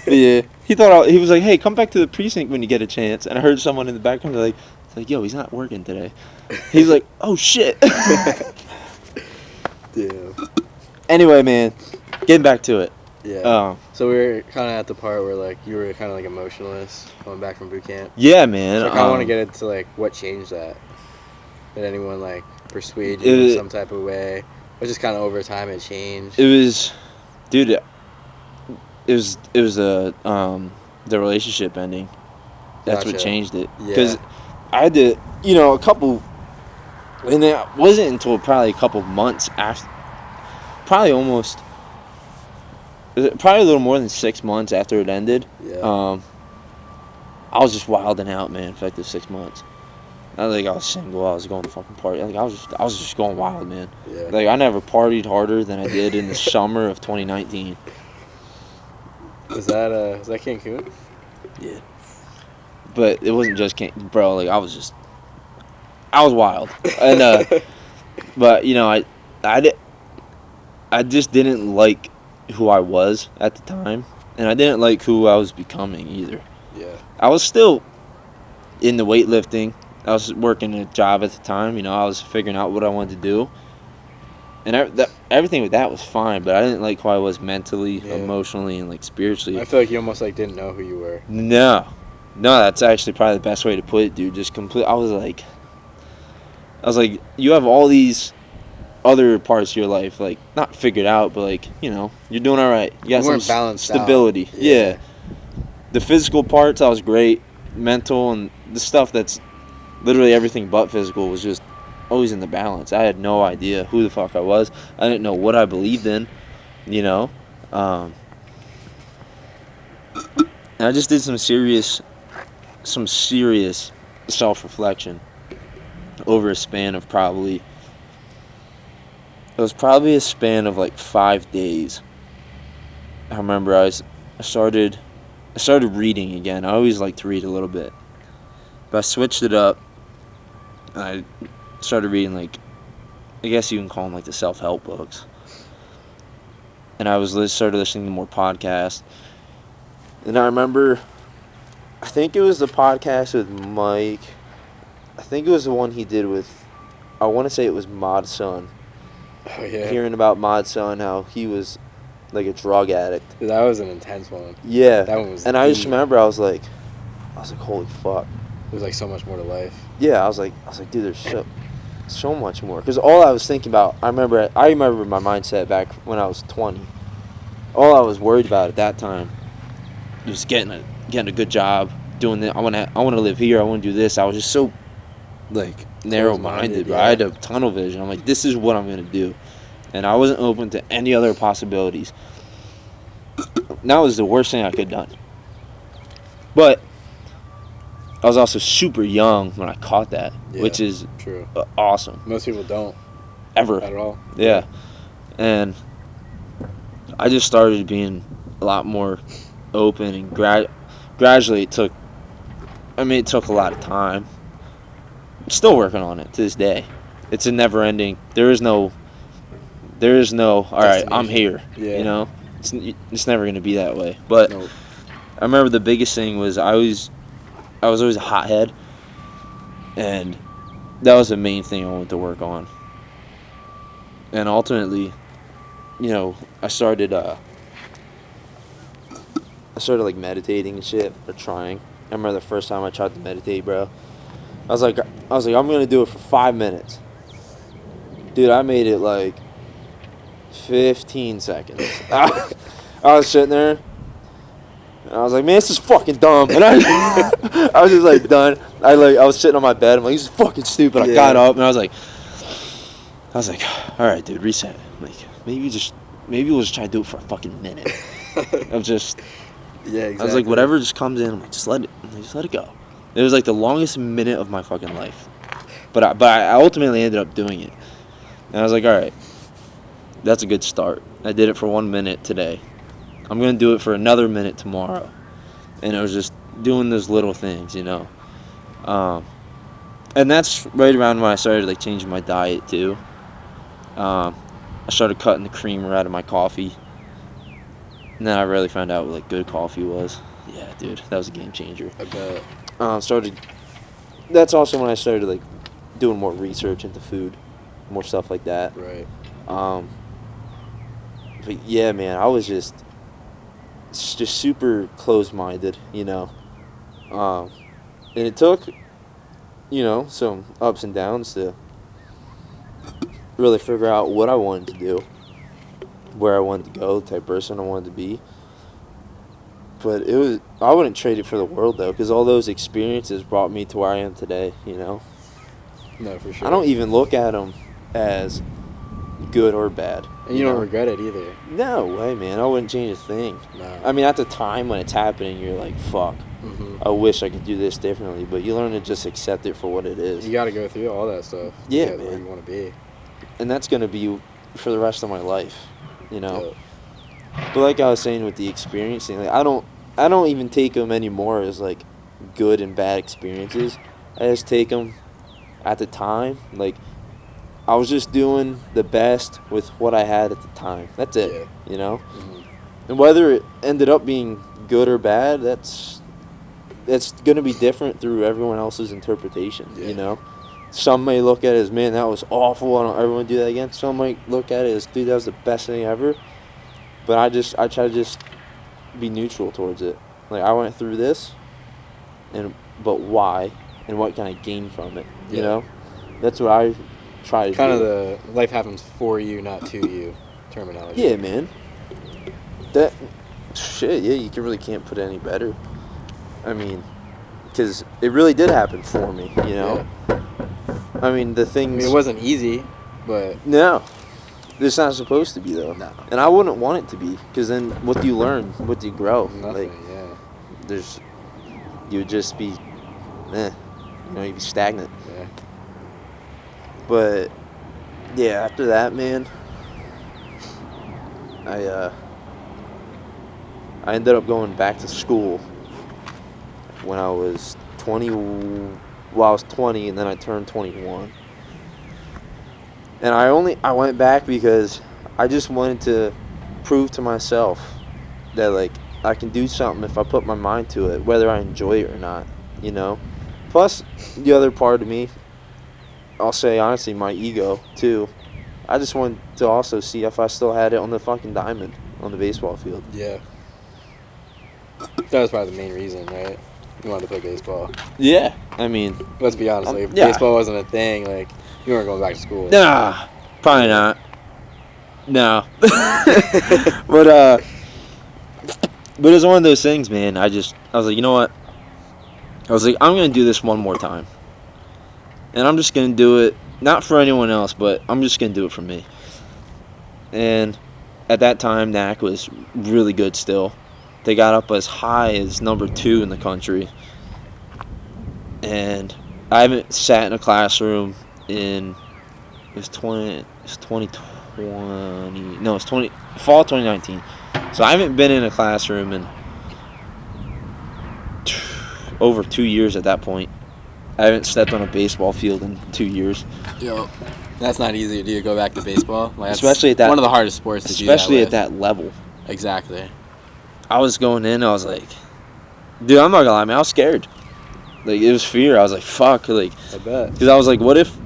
But yeah. He was like, hey, come back to the precinct when you get a chance. And I heard someone in the background like, yo, he's not working today. He's like, oh, shit. Damn. Anyway, man, getting back to it. Yeah. So we were kind of at the part where, like, you were kind of, like, emotionless coming back from boot camp. Yeah, man. So I kind of want to get into, like, what changed that. Did anyone, like, persuade you in some type of way? Or just kind of over time it changed? It was, dude, it was the relationship ending. That's what changed it. Because I had to, a couple, and it wasn't until probably a couple months after, probably a little more than 6 months after it ended. Yeah. I was just wilding out, man, for like the 6 months. I was single. I was going to fucking party. I was just going wild, man. Yeah. Like, I never partied harder than I did in the summer of 2019. Is that Cancun? Yeah. But it wasn't just Cancun, bro. Like, I was wild. And but I just didn't like who I was at the time, and I didn't like who I was becoming either. Yeah. I was still in the weightlifting. I was working a job at the time. I was figuring out what I wanted to do. And everything with that was fine, but I didn't like who I was mentally, emotionally, and, like, spiritually. I feel like you almost, like, didn't know who you were. No, that's actually probably the best way to put it, dude. Just I was like, you have all these other parts of your life, like, not figured out, but, like, you're doing all right. You got some stability. Yeah. The physical parts, I was great. Mental and the stuff that's literally everything but physical was just always in the balance. I had no idea who the fuck I was. I didn't know what I believed in, And I just did some serious self-reflection over a span of probably like 5 days. I remember I started reading again. I always like to read a little bit, but I switched it up. I started reading, like, I guess you can call them, like, the self-help books. And I started listening to more podcasts. And I remember, I think it was the podcast with Mike. I think it was the one he did with, I want to say it was Mod's son. Oh, yeah. Hearing about Mod's son, how he was, like, a drug addict. Dude, that was an intense one. Yeah. That one was And I just remember, I was like, holy fuck. There's, like, so much more to life. Yeah, I was like, dude, there's so much more. Because all I was thinking about, I remember my mindset back when I was 20. All I was worried about at that time was getting a good job, doing that. I want to live here. I want to do this. I was just so, like, narrow-minded. Yeah. I had a tunnel vision. I'm like, this is what I'm going to do. And I wasn't open to any other possibilities. That was the worst thing I could have done. But I was also super young when I caught that, which is true. Awesome. Most people don't. Ever. At all. Yeah. And I just started being a lot more open, and gradually it took a lot of time. I'm still working on it to this day. It's a never ending. There is no all right, I'm here. Yeah. It's never going to be that way. But Nope. I remember the biggest thing was I was always a hothead, and that was the main thing I wanted to work on. And ultimately, I started like meditating and shit, or trying. I remember the first time I tried to meditate, bro. I was like, I'm gonna do it for 5 minutes. Dude, I made it like 15 seconds. I was sitting there, and I was like, man, this is fucking dumb. And I was just like done. I was sitting on my bed. I'm like, this is fucking stupid. I got up, and I was like, all right, dude, reset. Like, maybe we'll just try to do it for a fucking minute. Of just, yeah, exactly. I was like, whatever just comes in, I'm like, just let it go. It was like the longest minute of my fucking life, but I ultimately ended up doing it, and I was like, all right, that's a good start. I did it for 1 minute today. I'm gonna do it for another minute tomorrow, and I was just doing those little things, And And that's right around when I started like changing my diet too. I started cutting the creamer out of my coffee. And then I really found out what like good coffee was. Yeah, dude, that was a game changer. I bet. That's also when I started like doing more research into food, more stuff like that. Right. But yeah, man, I was just super closed-minded, you know. And it took, you know, some ups and downs to really figure out what I wanted to do, where I wanted to go, the type of person I wanted to be. But I wouldn't trade it for the world, though, because all those experiences brought me to where I am today, you know. No, for sure. I don't even look at them as good or bad. And you don't regret it either. No way, man. I wouldn't change a thing. No. I mean, at the time when it's happening, you're like, fuck. Mm-hmm. I wish I could do this differently. But you learn to just accept it for what it is. You got to go through all that stuff. Yeah, to get man. where you want to be. And that's going to be for the rest of my life, you know. Yeah. But like I was saying with the experiencing, like I don't even take them anymore as like good and bad experiences. I just take them at the time. Like I was just doing the best with what I had at the time. That's it, Yeah. you know. Mm-hmm. And whether it ended up being good or bad, that's going to be different through everyone else's interpretation, Yeah. you know. Some may look at it as, man, that was awful, I don't ever want to do that again. Some might look at it as, dude, that was the best thing ever. But I try to just be neutral towards it. Like, I went through this, but why, and what can I gain from it, you know? That's what I try to do. Kind of the life happens for you, not to you terminology. Yeah, man. That, shit, yeah, you really can't put it any better. I mean, because it really did happen for me, you know? Yeah. I mean, the things... I mean, it wasn't easy, but... No. It's not supposed to be, though. No. And I wouldn't want it to be, because then what do you learn? What do you grow? Nothing, like, you would just be, you know, you'd be stagnant. Yeah. But, yeah, after that, man, I ended up going back to school when I was 20, well, I was 20, and then I turned 21. And I went back because I just wanted to prove to myself that, like, I can do something if I put my mind to it, whether I enjoy it or not, you know? Plus, the other part of me, I'll say honestly, my ego, too. I just wanted to also see if I still had it on the fucking diamond on the baseball field. Yeah. That was probably the main reason, right? You wanted to play baseball. Yeah. I mean... Let's be honest, like, if yeah. baseball wasn't a thing, like, you weren't going back to school. Nah, probably not. No. But it's one of those things, man. I was like, you know what? I was like, I'm going to do this one more time. And I'm just going to do it, not for anyone else, but I'm just going to do it for me. And at that time, NAC was really good still. They got up as high as number 2 in the country. And I haven't sat in a classroom in, it's fall 2019. So I haven't been in a classroom in over 2 years at that point. I haven't stepped on a baseball field in 2 years. Yo, that's not easy to do, go back to baseball. Like, especially at that, one of the hardest sports to do that especially with. at that level. Exactly. I was going in, I was like, dude, I'm not gonna lie, man, I was scared. Like, it was fear. I was like, fuck. Like, I bet. Because I was like, what if,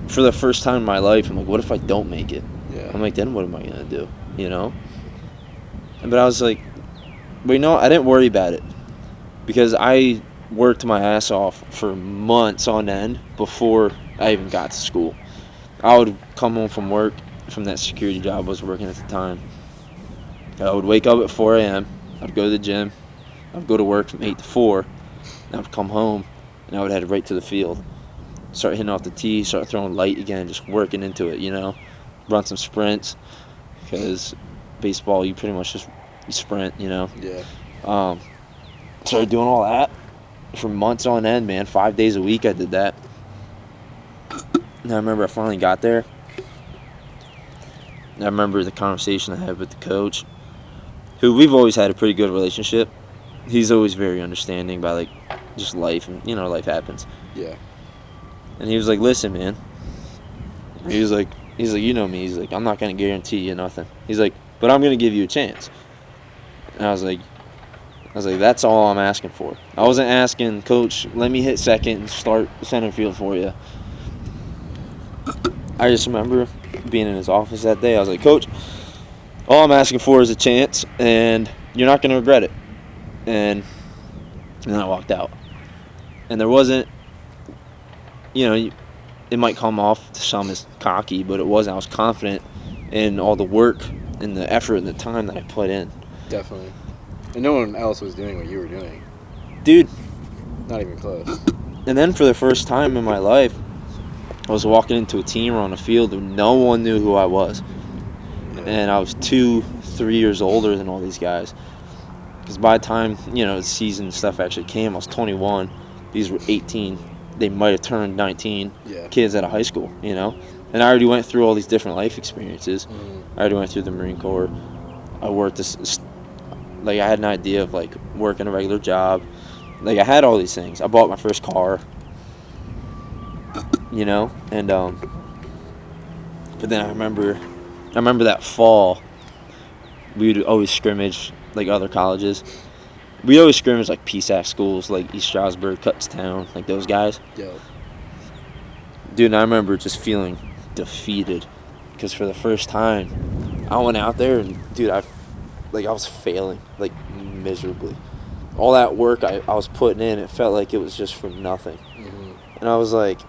for the first time in my life, I'm like, what if I don't make it? Yeah. I'm like, then what am I gonna do? You know? But I was like, but you know, I didn't worry about it. Because I worked my ass off for months on end before I even got to school. I would come home from work, from that security job I was working at the time. I would wake up at 4 a.m. I'd go to the gym. I'd go to work from 8 to 4. And I would come home, and I would head right to the field. Start hitting off the tee, start throwing light again, just working into it, you know. Run some sprints, because baseball, you pretty much just sprint, you know. Yeah. Started doing all that for months on end, man. 5 days a week I did that. And I remember I finally got there. And I remember the conversation I had with the coach, who we've always had a pretty good relationship. He's always very understanding about, like, just life, and, you know, life happens. Yeah. And he was like, listen, man. He was like, you know me. He's like, I'm not going to guarantee you nothing. He's like, but I'm going to give you a chance. And I was like, that's all I'm asking for. I wasn't asking, Coach, let me hit second and start center field for you. I just remember being in his office that day. I was like, Coach, all I'm asking for is a chance, and you're not going to regret it. And then I walked out. And there wasn't, it might come off to some as cocky, but it wasn't. I was confident in all the work and the effort and the time that I put in. Definitely. And no one else was doing what you were doing. Dude. Not even close. And then for the first time in my life, I was walking into a team or on a field and no one knew who I was. Yeah. And I was 2-3 years older than all these guys. Because by the time, the season stuff actually came, I was 21. These were 18. They might have turned 19. Yeah. Kids out of high school, And I already went through all these different life experiences. I already went through the Marine Corps. I worked I had an idea of, working a regular job. I had all these things. I bought my first car. And, but then I remember that fall, we would always scrimmage, other colleges. We always scrimmage, PSAC schools, East Stroudsburg, Kutztown, those guys. Yeah. Dude, and I remember just feeling defeated because for the first time, I went out there and, dude, I was failing, miserably. All that work I was putting in, it felt like it was just for nothing. Mm-hmm. And I was like,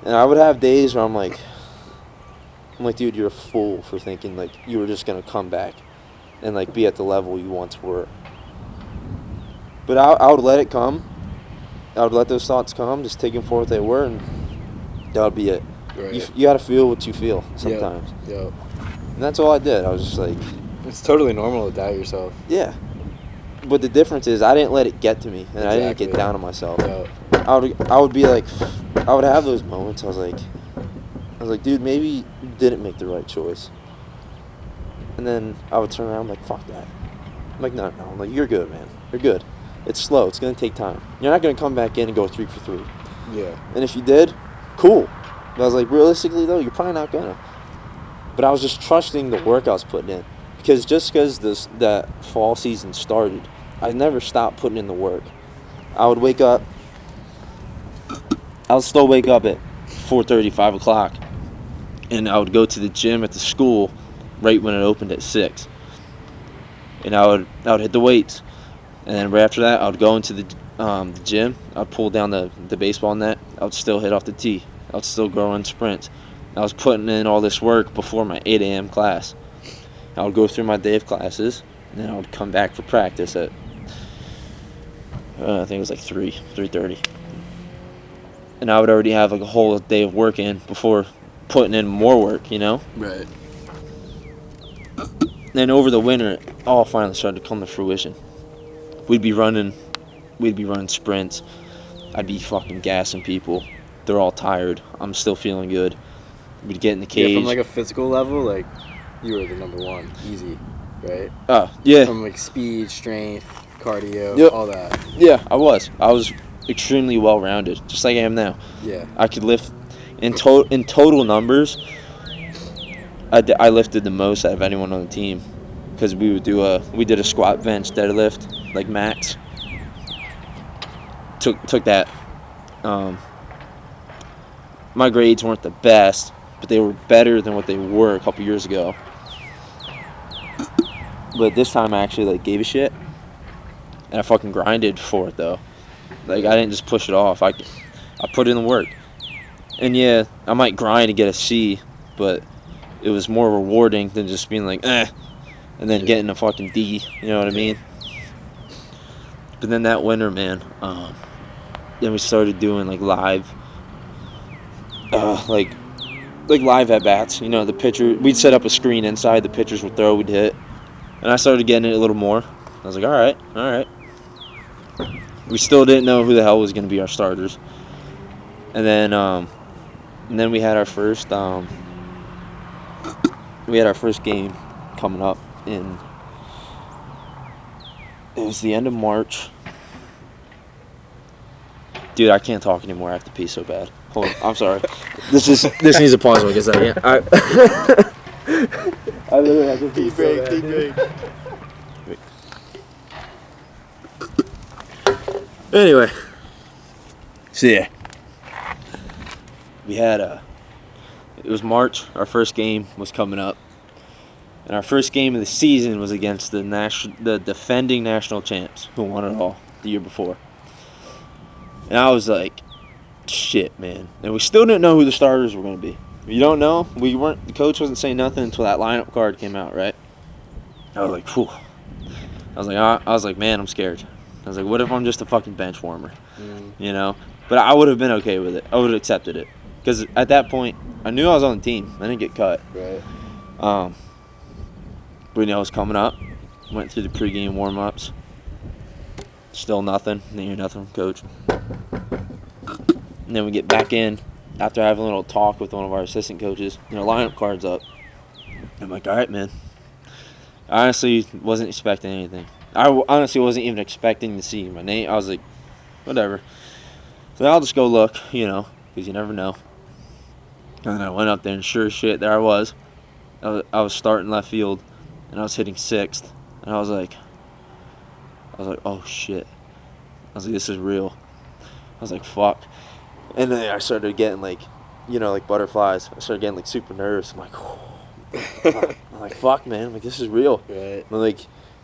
and I would have days where I'm like, dude, you're a fool for thinking, you were just going to come back and, be at the level you once were. But I would let it come. I would let those thoughts come, just take them for what they were, and that would be it. Right. You got to feel what you feel sometimes. Yep. And that's all I did. I was just like... It's totally normal to doubt yourself. Yeah. But the difference is I didn't let it get to me, and exactly. I didn't get down on myself. Yep. I would be like... I would have those moments. I was like, dude, maybe you didn't make the right choice. And then I would turn around, I'm like, fuck that. I'm like, no. I'm like, you're good, man. You're good. It's slow. It's going to take time. You're not going to come back in and go 3 for 3. Yeah. And if you did, cool. But I was like, realistically, though, you're probably not going to. But I was just trusting the work I was putting in. Because just because that fall season started, I never stopped putting in the work. I would wake up. I would still wake up at 4:30, 5 o'clock. And I would go to the gym at the school right when it opened at 6. And I would hit the weights. And then right after that, I would go into the gym. I'd pull down the baseball net. I would still hit off the tee. I would still go on sprints. I was putting in all this work before my 8 a.m. class. I would go through my day of classes, and then I would come back for practice at, I think it was 3:30. And I would already have a whole day of work in before putting in more work, Right. Then over the winter, it all finally started to come to fruition. We'd be running sprints. I'd be fucking gassing people. They're all tired. I'm still feeling good. We'd get in the cage. Yeah, from a physical level, you were the number one, easy, right? Yeah. From speed, strength, cardio, yep. All that. Yeah, I was extremely well-rounded, just like I am now. Yeah. I could lift in total numbers. I lifted the most out of anyone on the team because we did a squat, bench, deadlift, max. Took that. My grades weren't the best, but they were better than what they were a couple years ago. But this time I actually gave a shit, and I fucking grinded for it though. I didn't just push it off. I put in the work, and yeah, I might grind to get a C, but it was more rewarding than just being and then getting a fucking D. You know what I mean? But then that winter, man, then we started doing live, live at bats. The pitcher, we'd set up a screen inside. The pitchers would throw, we'd hit, and I started getting it a little more. I was like, all right. We still didn't know who the hell was going to be our starters, and then we had our first game coming up in. It was the end of March. Dude, I can't talk anymore. I have to pee so bad. Hold on. I'm sorry. This needs a pause. I guess I can't. I literally have to pee break. Anyway, so yeah, we had it was March. Our first game was coming up, and our first game of the season was against the defending national champs who won it all the year before. And I was like, shit, man. And we still didn't know who the starters were going to be. You don't know? The coach wasn't saying nothing until that lineup card came out, right? I was like, whew. I was like, man, I'm scared. I was like, what if I'm just a fucking bench warmer? You know? But I would have been okay with it. I would have accepted it. Because at that point, I knew I was on the team. I didn't get cut. Right. But I was coming up. Went through the pregame warm-ups. Still nothing. Didn't hear nothing from coach. And then we get back in after having a little talk with one of our assistant coaches. Lineup card's up. I'm like, all right, man. I honestly wasn't expecting anything. I honestly wasn't even expecting to see my name. I was like, whatever. So I'll just go look, because you never know. And then I went up there, and sure as shit, there I was. I was starting left field, and I was hitting sixth. And I was like, oh, shit. I was like, this is real. I was like, fuck. And then I started getting, like butterflies. I started getting, super nervous. I'm like, oh. I'm like, fuck, man. I'm like, this is real. Right. I'm like,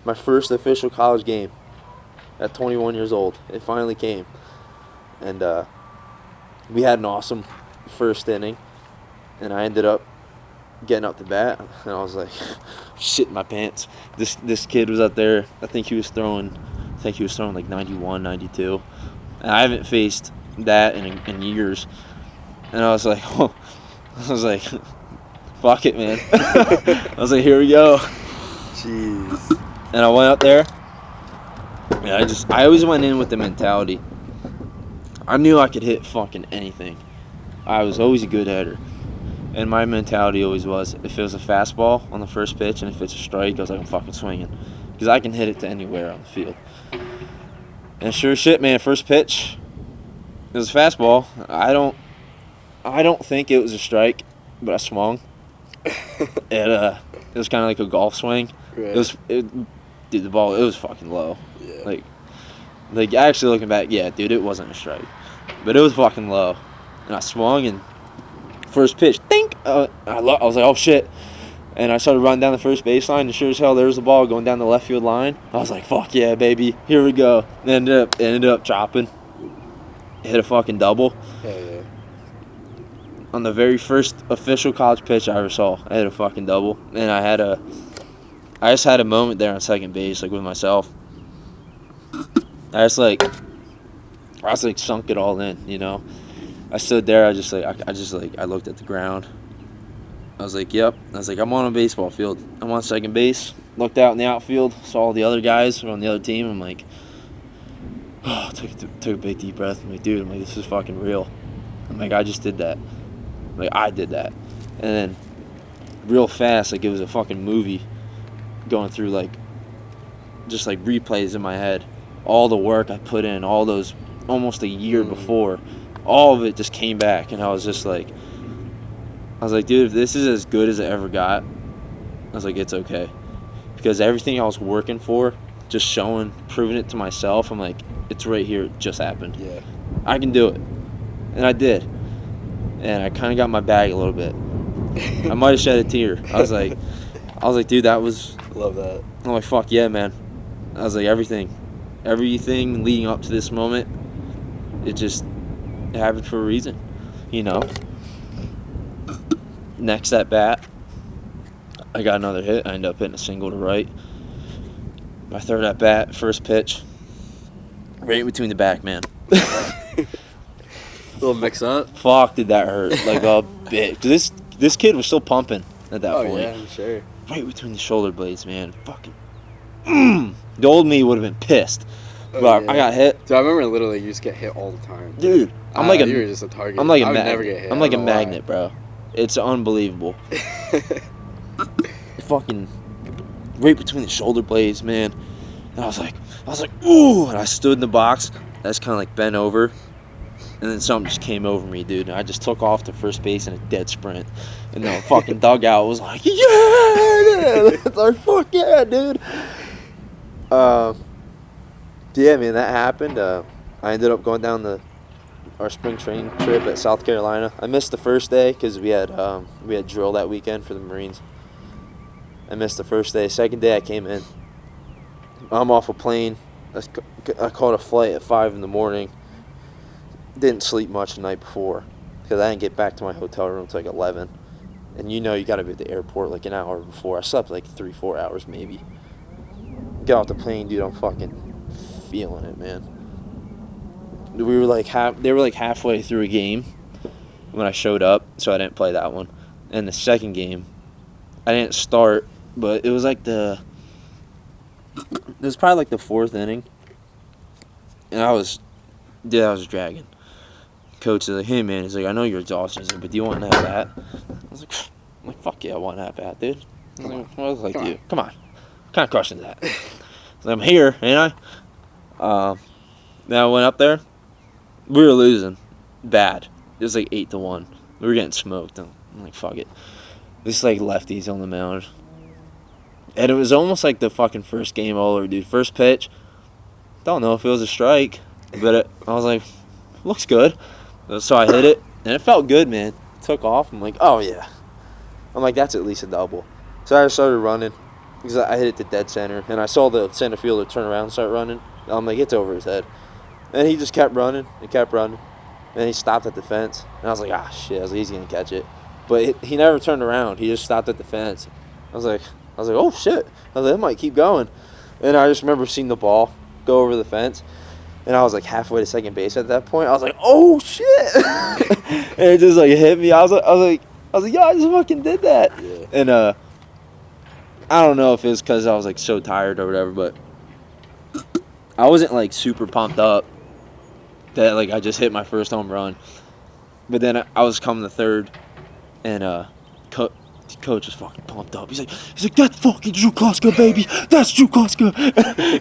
my first official college game at 21 years old. It finally came. And we had an awesome first inning. And I ended up getting up to bat. And I was like, shit in my pants. This kid was up there. I think he was throwing like 91, 92. And I haven't faced that in years. And I was like, fuck it, man. I was like, here we go. Jeez. And I went up there. And I always went in with the mentality. I knew I could hit fucking anything. I was always a good hitter. And my mentality always was, if it was a fastball on the first pitch and if it's a strike, I was like, I'm fucking swinging. Because I can hit it to anywhere on the field. And sure as shit, man, first pitch, it was a fastball. I don't think it was a strike, but I swung. It was kind of like a golf swing. Right. The ball, it was fucking low. Yeah. Like actually looking back, yeah, dude, it wasn't a strike, but it was fucking low. And I swung, and first pitch, think. I was like, oh shit. And I started running down the first baseline, and sure as hell, there was the ball going down the left field line. I was like, fuck yeah, baby, here we go. And ended up chopping. Hit a fucking double. Hell yeah. On the very first official college pitch I ever saw, I hit a fucking double. And I just had a moment there on second base, with myself. I just sunk it all in, I stood there, I looked at the ground. I was like, yep. I was like, I'm on a baseball field. I'm on second base. Looked out in the outfield, saw all the other guys on the other team. I'm like, oh, took a big deep breath. I'm like, dude, this is fucking real. I'm like, I just did that. I did that. And then real fast, it was a fucking movie going through, just replays in my head. All the work I put in, all those almost a year before, all of it just came back. And I was like, dude, if this is as good as it ever got, I was like, it's okay. Because everything I was working for, just proving it to myself, I'm like, it's right here, it just happened. Yeah. I can do it. And I did. And I kind of got my bag a little bit. I might have shed a tear. I was like, dude, that was... Love that. I'm like, fuck yeah, man. I was like, everything leading up to this moment, it happened for a reason, Next at bat, I got another hit. I ended up hitting a single to right. My third at bat, first pitch, right between the back, man. Little mix up. Fuck, did that hurt a bit? Cause this kid was still pumping at that point. Oh yeah, I'm sure. Right between the shoulder blades, man. Fucking. The old me would have been pissed. But yeah. I got hit. Dude, I remember literally you just get hit all the time. Dude, you were just a target. I'm like a I would magnet. never get hit. I'm like a magnet, bro. It's unbelievable. Fucking right between the shoulder blades, man. And I was like, ooh, and I stood in the box. I just kind of bent over, And then something just came over me, dude. And I just took off to first base in a dead sprint. And the fucking dugout was like, yeah! It's like, fuck yeah, dude. Yeah, man, that happened. I ended up going down our spring training trip at South Carolina. I missed the first day because we had drill that weekend for the Marines. I missed the first day. Second day I came in. I'm off a plane. I caught a flight at 5 in the morning. Didn't sleep much the night before because I didn't get back to my hotel room until like 11. And you got to be at the airport like an hour before. I slept like 3-4 hours maybe. Get off the plane, dude. I'm fucking feeling it, man. They were like halfway through a game when I showed up, so I didn't play that one. And the second game, I didn't start, but it was like it was probably like the fourth inning, and I was dragging. Coach is like, hey man, he's like, I know you're exhausted, he's like, but do you want an at-bat? I was like, fuck yeah, I want an at-bat, dude. I was like, what else do you? Come on. What kind of question is that? So I'm here, ain't I? Then I went up there. We were losing. Bad. It was like 8-1. We were getting smoked. I'm like, fuck it. This like lefties on the mound. And it was almost like the fucking first game all over, dude. First pitch. Don't know if it was a strike. But I was like, looks good. So I hit it. And it felt good, man. Took off. I'm like, oh yeah. I'm like, that's at least a double. So I started running. Because I hit it to dead center. And I saw the center fielder turn around and start running. I'm like, it's over his head. And he just kept running. He kept running. And he stopped at the fence. And I was like, shit. I was like, he's going to catch it. But he never turned around. He just stopped at the fence. I was like, oh shit. I was like, it might keep going. And I just remember seeing the ball go over the fence. And I was like halfway to second base at that point. I was like, oh shit. And it just like hit me. I was like, yeah, I just fucking did that. Yeah. And I don't know if it's because I was like so tired or whatever, but I wasn't like super pumped up that like I just hit my first home run. But then I was coming to third, and coach was fucking pumped up. He's like, that's fucking Drew Kluska, baby. That's Drew Kluska.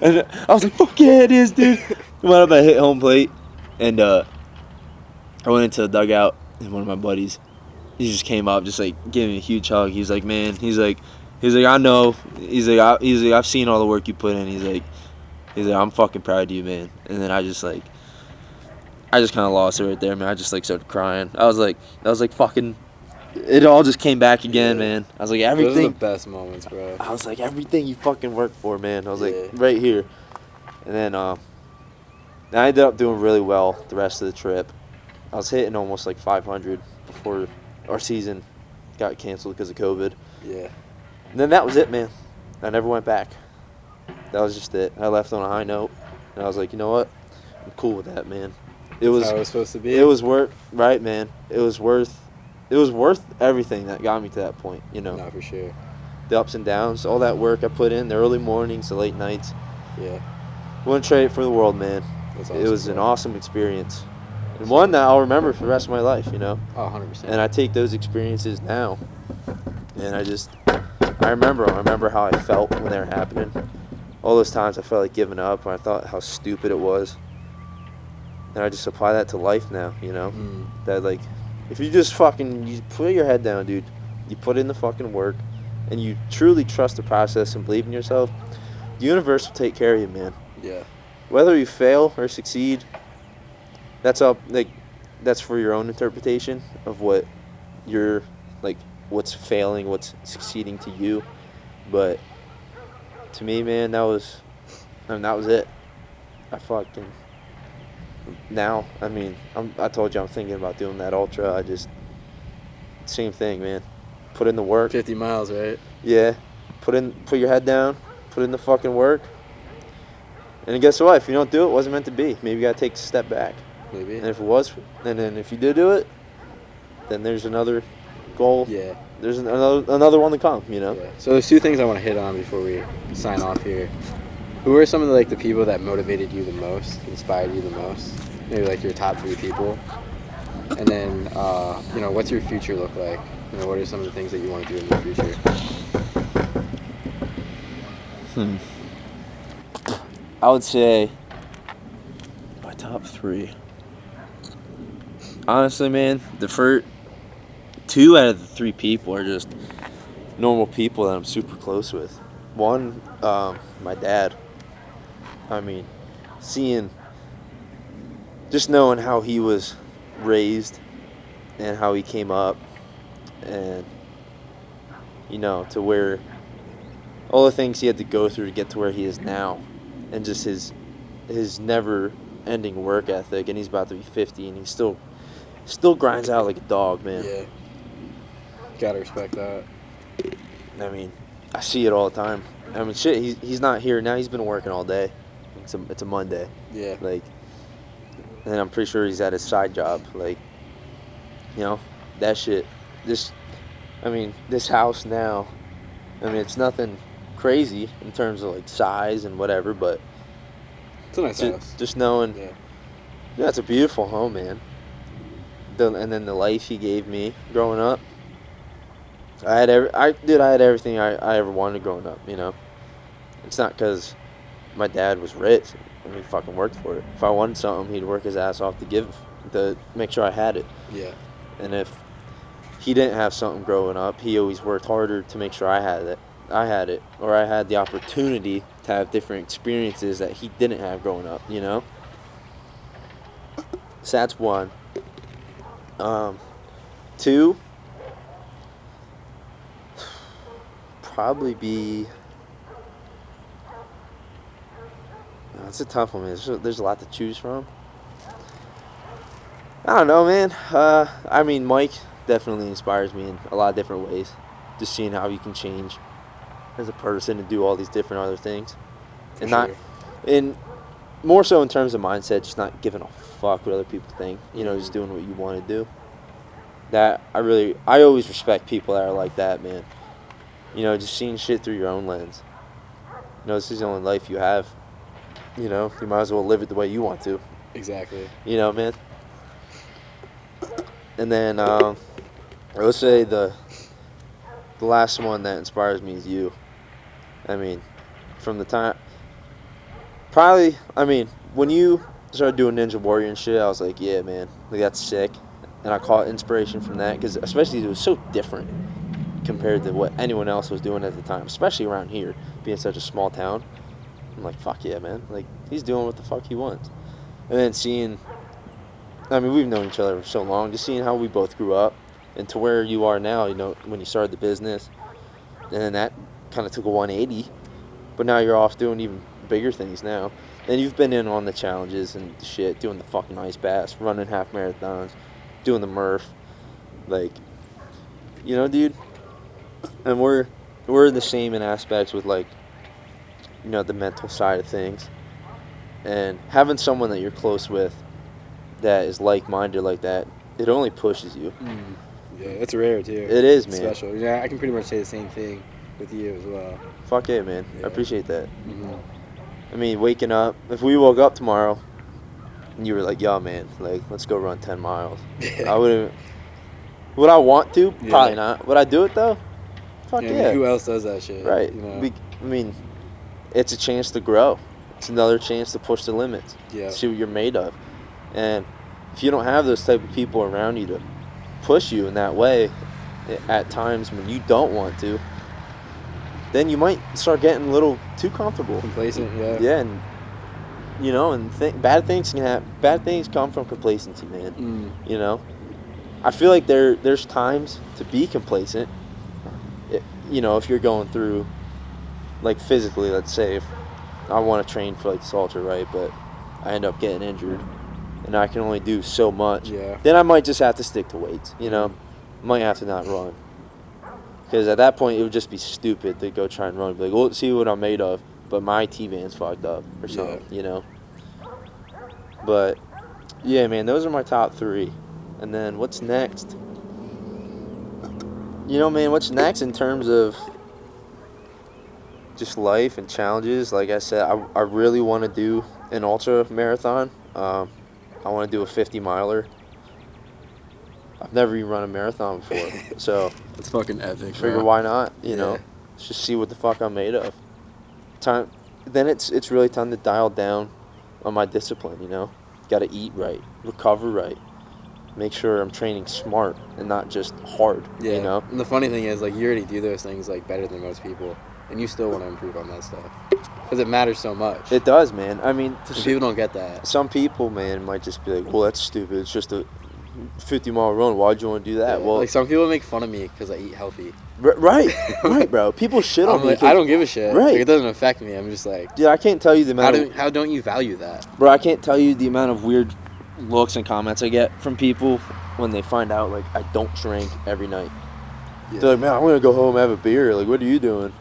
And I was like, fuck yeah, it is, dude. Went up and hit home plate, and I went into the dugout, and one of my buddies, he just came up, just like gave me a huge hug. He's like, man, he's like, I know. He's like, I've seen all the work you put in. He's like, I'm fucking proud of you, man. And then I just kind of lost it right there, man. I just like started crying. I was like fucking, it all just came back again, man. I was like, everything. Those are the best moments, bro. I was like, everything you fucking worked for, man. I was like, right here. And then I ended up doing really well the rest of the trip. I was hitting almost like 500 before our season got canceled because of COVID. Yeah. And then that was it, man. I never went back. That was just it. I left on a high note, and I was like, you know what? I'm cool with that, man. That's how it was supposed to be. It was worth, right, man. It was worth everything that got me to that point, you know. No, for sure. The ups and downs, all that work I put in, the early mornings, the late nights. Yeah. Wouldn't trade it for the world, man. That's awesome, it was an awesome experience. And one that I'll remember for the rest of my life, you know. Oh, 100%. And I take those experiences now, and I remember how I felt when they were happening. All those times I felt like giving up, and I thought how stupid it was. And I just apply that to life now, you know? That, like, if you just you put your head down, dude, you put in the fucking work, and you truly trust the process and believe in yourself, the universe will take care of you, man. Yeah. Whether you fail or succeed, that's for your own interpretation of what you're, like, what's failing, what's succeeding to you. But to me, man, that was it. I told you I'm thinking about doing that ultra. Same thing, man. Put in the work. 50 miles, right? Yeah. Put your head down. Put in the fucking work. And guess what? If you don't do it, it wasn't meant to be. Maybe you gotta take a step back. Maybe. And if it was, and then if you did do it, then there's another goal. Yeah. There's another one to come, you know? Yeah. So there's two things I want to hit on before we sign off here. Who are some of the people that motivated you the most, inspired you the most? Maybe like your top 3 people. And then, what's your future look like? What are some of the things that you want to do in your future? I would say my top 3. Honestly, man, the first 2 out of the 3 people are just normal people that I'm super close with. One, my dad. I mean, seeing, just knowing how he was raised and how he came up, and to where all the things he had to go through to get to where he is now, and just his never ending work ethic, and he's about to be 50 and he still grinds out like a dog, man. Yeah. Gotta respect that. I mean, I see it all the time. I mean, shit, he's not here now. He's been working all day. It's a Monday. Yeah. Like, and I'm pretty sure he's at his side job. Like, that shit. This house now, I mean, it's nothing crazy in terms of, like, size and whatever, but it's a nice house. Just knowing, yeah, it's a beautiful home, man. And then the life he gave me growing up, I had everything I ever wanted growing up, It's not because my dad was rich. I mean, he fucking worked for it. If I wanted something, he'd work his ass off to make sure I had it. Yeah. And if he didn't have something growing up, he always worked harder to make sure I had it, or I had the opportunity to have different experiences that he didn't have growing up, So that's one. 2, probably be. It's a tough one, man. There's a lot to choose from. I don't know, man. I mean, Mike definitely inspires me in a lot of different ways. Just seeing how you can change as a person and do all these different other things, and not in more so in terms of mindset, just not giving a fuck what other people think. Just doing what you want to do. That I always respect people that are like that, man. Just seeing shit through your own lens. This is the only life you have. You might as well live it the way you want to. Exactly. Man. And then I would say the last one that inspires me is you. I mean, from the time, probably, when you started doing Ninja Warrior and shit, I was like, yeah, man, like, that's sick. And I caught inspiration from that, because especially it was so different compared to what anyone else was doing at the time, especially around here, being such a small town. I'm like, fuck yeah, man. Like, he's doing what the fuck he wants. And then seeing, we've known each other for so long, just seeing how we both grew up and to where you are now, when you started the business. And then that kind of took a 180. But now you're off doing even bigger things now. And you've been in on the challenges and shit, doing the fucking ice baths, running half marathons, doing the Murph. Like, dude. And we're the same in aspects with, like, the mental side of things. And having someone that you're close with that is like-minded like that, it only pushes you. Yeah, it's rare, too. It is, man. Special. Yeah, I can pretty much say the same thing with you as well. Fuck yeah, man. Yeah. I appreciate that. Mm-hmm. Waking up, if we woke up tomorrow and you were like, yo, man, like, let's go run 10 miles. I wouldn't. Would I want to? Yeah. Probably not. Would I do it, though? Fuck yeah. Who else does that shit? Right. It's a chance to grow. It's another chance to push the limits. Yeah. See what you're made of. And if you don't have those type of people around you to push you in that way at times when you don't want to, then you might start getting a little too comfortable. Complacent, yeah. Yeah, and bad things can happen. Bad things come from complacency, man. I feel like there's times to be complacent. If you're going through, like, physically, let's say, if I want to train for, like, this ultra, right, but I end up getting injured and I can only do so much, then I might just have to stick to weights, might have to not run, because at that point it would just be stupid to go try and run, be like, well, let's see what I'm made of, but my T-band's fucked up or something, but yeah, man, those are my top 3. And then what's next? What's next in terms of just life and challenges? Like I said, I really want to do an ultra marathon. I want to do a 50-miler. I've never even run a marathon before, so it's fucking epic. Figure why not? Let's just see what the fuck I'm made of. Then it's really time to dial down on my discipline. Got to eat right, recover right, make sure I'm training smart and not just hard. Yeah. You know. And the funny thing is, like, you already do those things like better than most people, and you still want to improve on that stuff because it matters so much. It does, man. I mean, people don't get that. Some people, man, might just be like, "Well, that's stupid. It's just a 50-mile run. Why'd you want to do that?" Yeah. Well, like some people make fun of me because I eat healthy. Right, bro. People shit on me. Like, I don't give a shit. Right. Like, it doesn't affect me. I'm just like, dude, I can't tell you the amount. How don't you value that, bro? I can't tell you the amount of weird looks and comments I get from people when they find out like I don't drink every night. Yeah. They're like, "Man, I'm gonna go home and have a beer." Like, what are you doing?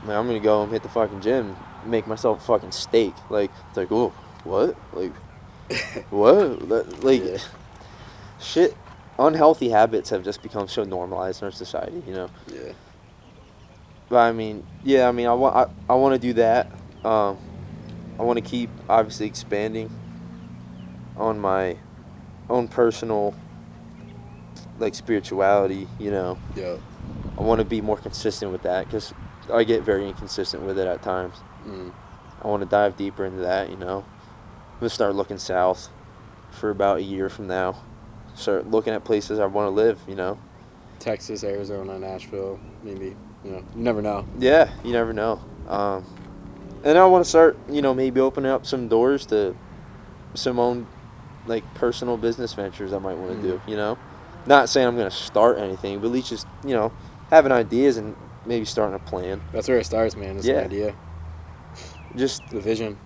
Man, I'm gonna go home, hit the fucking gym, make myself a fucking steak. Like, it's like, oh, what? Like, what? Like, yeah. Shit. Unhealthy habits have just become so normalized in our society, you know. Yeah. But I mean, I want to do that. I want to keep obviously expanding on my own personal like spirituality, you know. Yeah. I want to be more consistent with that because I get very inconsistent with it at times. I want to dive deeper into that, you know. I'm gonna start looking south for about a year from now. Start looking at places I want to live, you know. Texas, Arizona, Nashville, maybe. You know, you never know. Yeah, you never know. And I want to start, you know, maybe opening up some doors to some own, like, personal business ventures I might want to do, you know. Not saying I'm going to start anything, but at least just, you know, having ideas and maybe starting a plan. That's where it starts, man. It's an idea. Just the vision.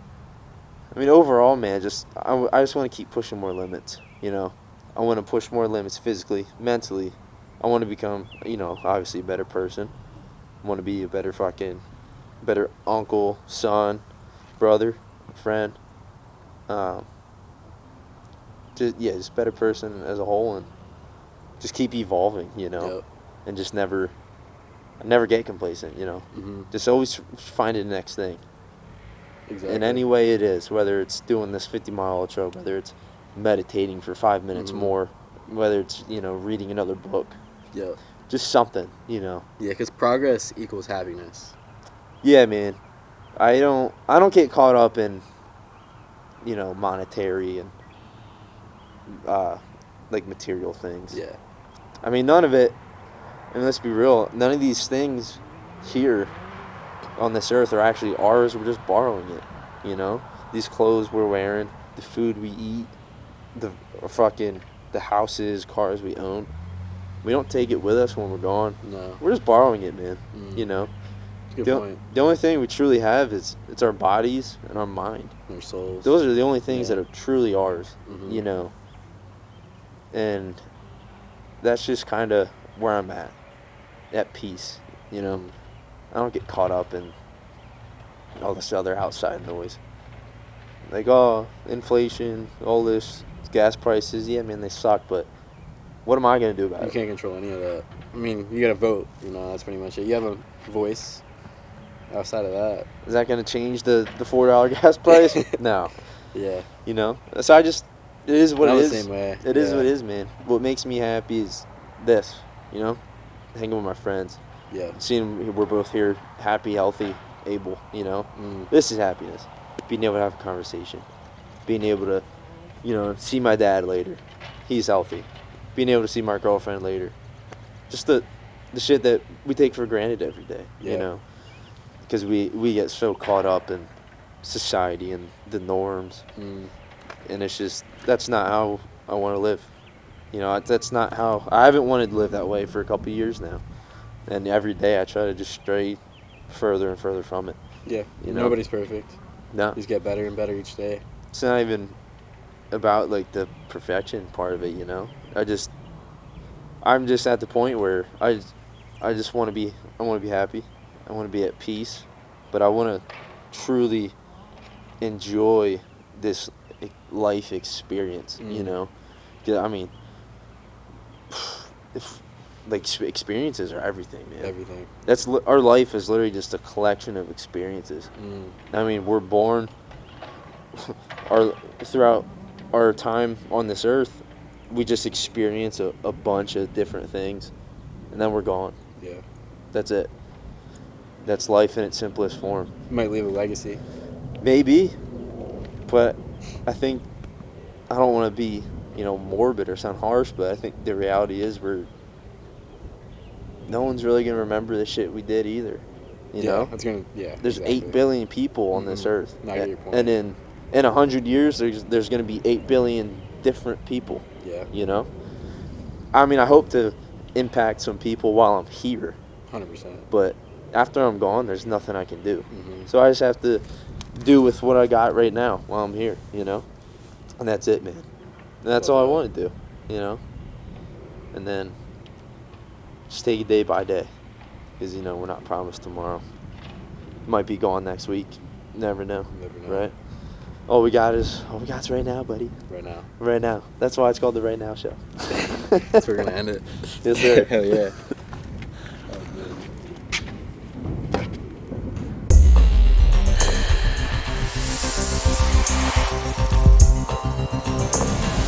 I mean, overall, man, I just want to keep pushing more limits, you know. I want to push more limits physically, mentally. I want to become, you know, obviously a better person. I want to be a better uncle, son, brother, friend. Just better person as a whole, and just keep evolving, you know. Yep. And just never get complacent, you know. Just always find the next thing. Exactly. In any way it is, whether it's doing this 50-mile ultra, whether it's meditating for 5 minutes more, whether it's, you know, reading another book. Yeah. Just something, you know. Yeah, because progress equals happiness. Yeah, man. I don't get caught up in, you know, monetary and like material things. Yeah. I mean, none of it, and let's be real, none of these things here on this earth are actually ours. We're just borrowing it, you know. These clothes we're wearing, the food we eat, the houses, cars we own. We don't take it with us when we're gone. No. We're just borrowing it, man. You know. Good point. The only thing we truly have is it's our bodies and our mind. Our souls. Those are the only things that are truly ours, you know. And that's just kind of where I'm at peace, you know. I don't get caught up in all this other outside noise. Like, oh, inflation, all this, gas prices, yeah, man, they suck, but what am I going to do about it? You can't control any of that. I mean, you got to vote, you know, that's pretty much it. You have a voice outside of that. Is that going to change the $4 gas price? No. Yeah. You know? So it is what it is. The same way. It is what it is, man. What makes me happy is this, you know? Hanging with my friends. Yeah. Seeing we're both here, happy, healthy, able, you know? This is happiness. Being able to have a conversation. Being able to, you know, see my dad later. He's healthy. Being able to see my girlfriend later. Just the shit that we take for granted every day, you know? Because we get so caught up in society and the norms. And it's just, that's not how I want to live. You know, that's not how, I haven't wanted to live that way for a couple of years now. And every day I try to just stray further and further from it. Yeah, you know? Nobody's perfect. No. You just get better and better each day. It's not even about, like, the perfection part of it, you know? I'm just at the point where I just want to be happy. I want to be at peace. But I want to truly enjoy this life experience, you know? I mean, experiences are everything, man. Everything. Our life is literally just a collection of experiences. I mean, we're born throughout our time on this earth, we just experience a bunch of different things, and then we're gone. Yeah. That's it. That's life in its simplest form. You might leave a legacy. Maybe, but I think I don't want to be morbid or sound harsh, but I think the reality is no one's really going to remember the shit we did either. You know? There's exactly. 8 billion people on this earth. I get your point. And in 100 years, there's going to be 8 billion different people. Yeah. You know? I mean, I hope to impact some people while I'm here. 100%. But after I'm gone, there's nothing I can do. Mm-hmm. So I just have to do with what I got right now while I'm here, And that's it, man. And that's all I want to do, And then just take it day by day. Because, we're not promised tomorrow. Might be gone next week. Never know. Right? All we got's right now, buddy. Right now. Right now. That's why it's called the Right Now Show. So we're going to end it. Yes, sir. Hell yeah. Oh,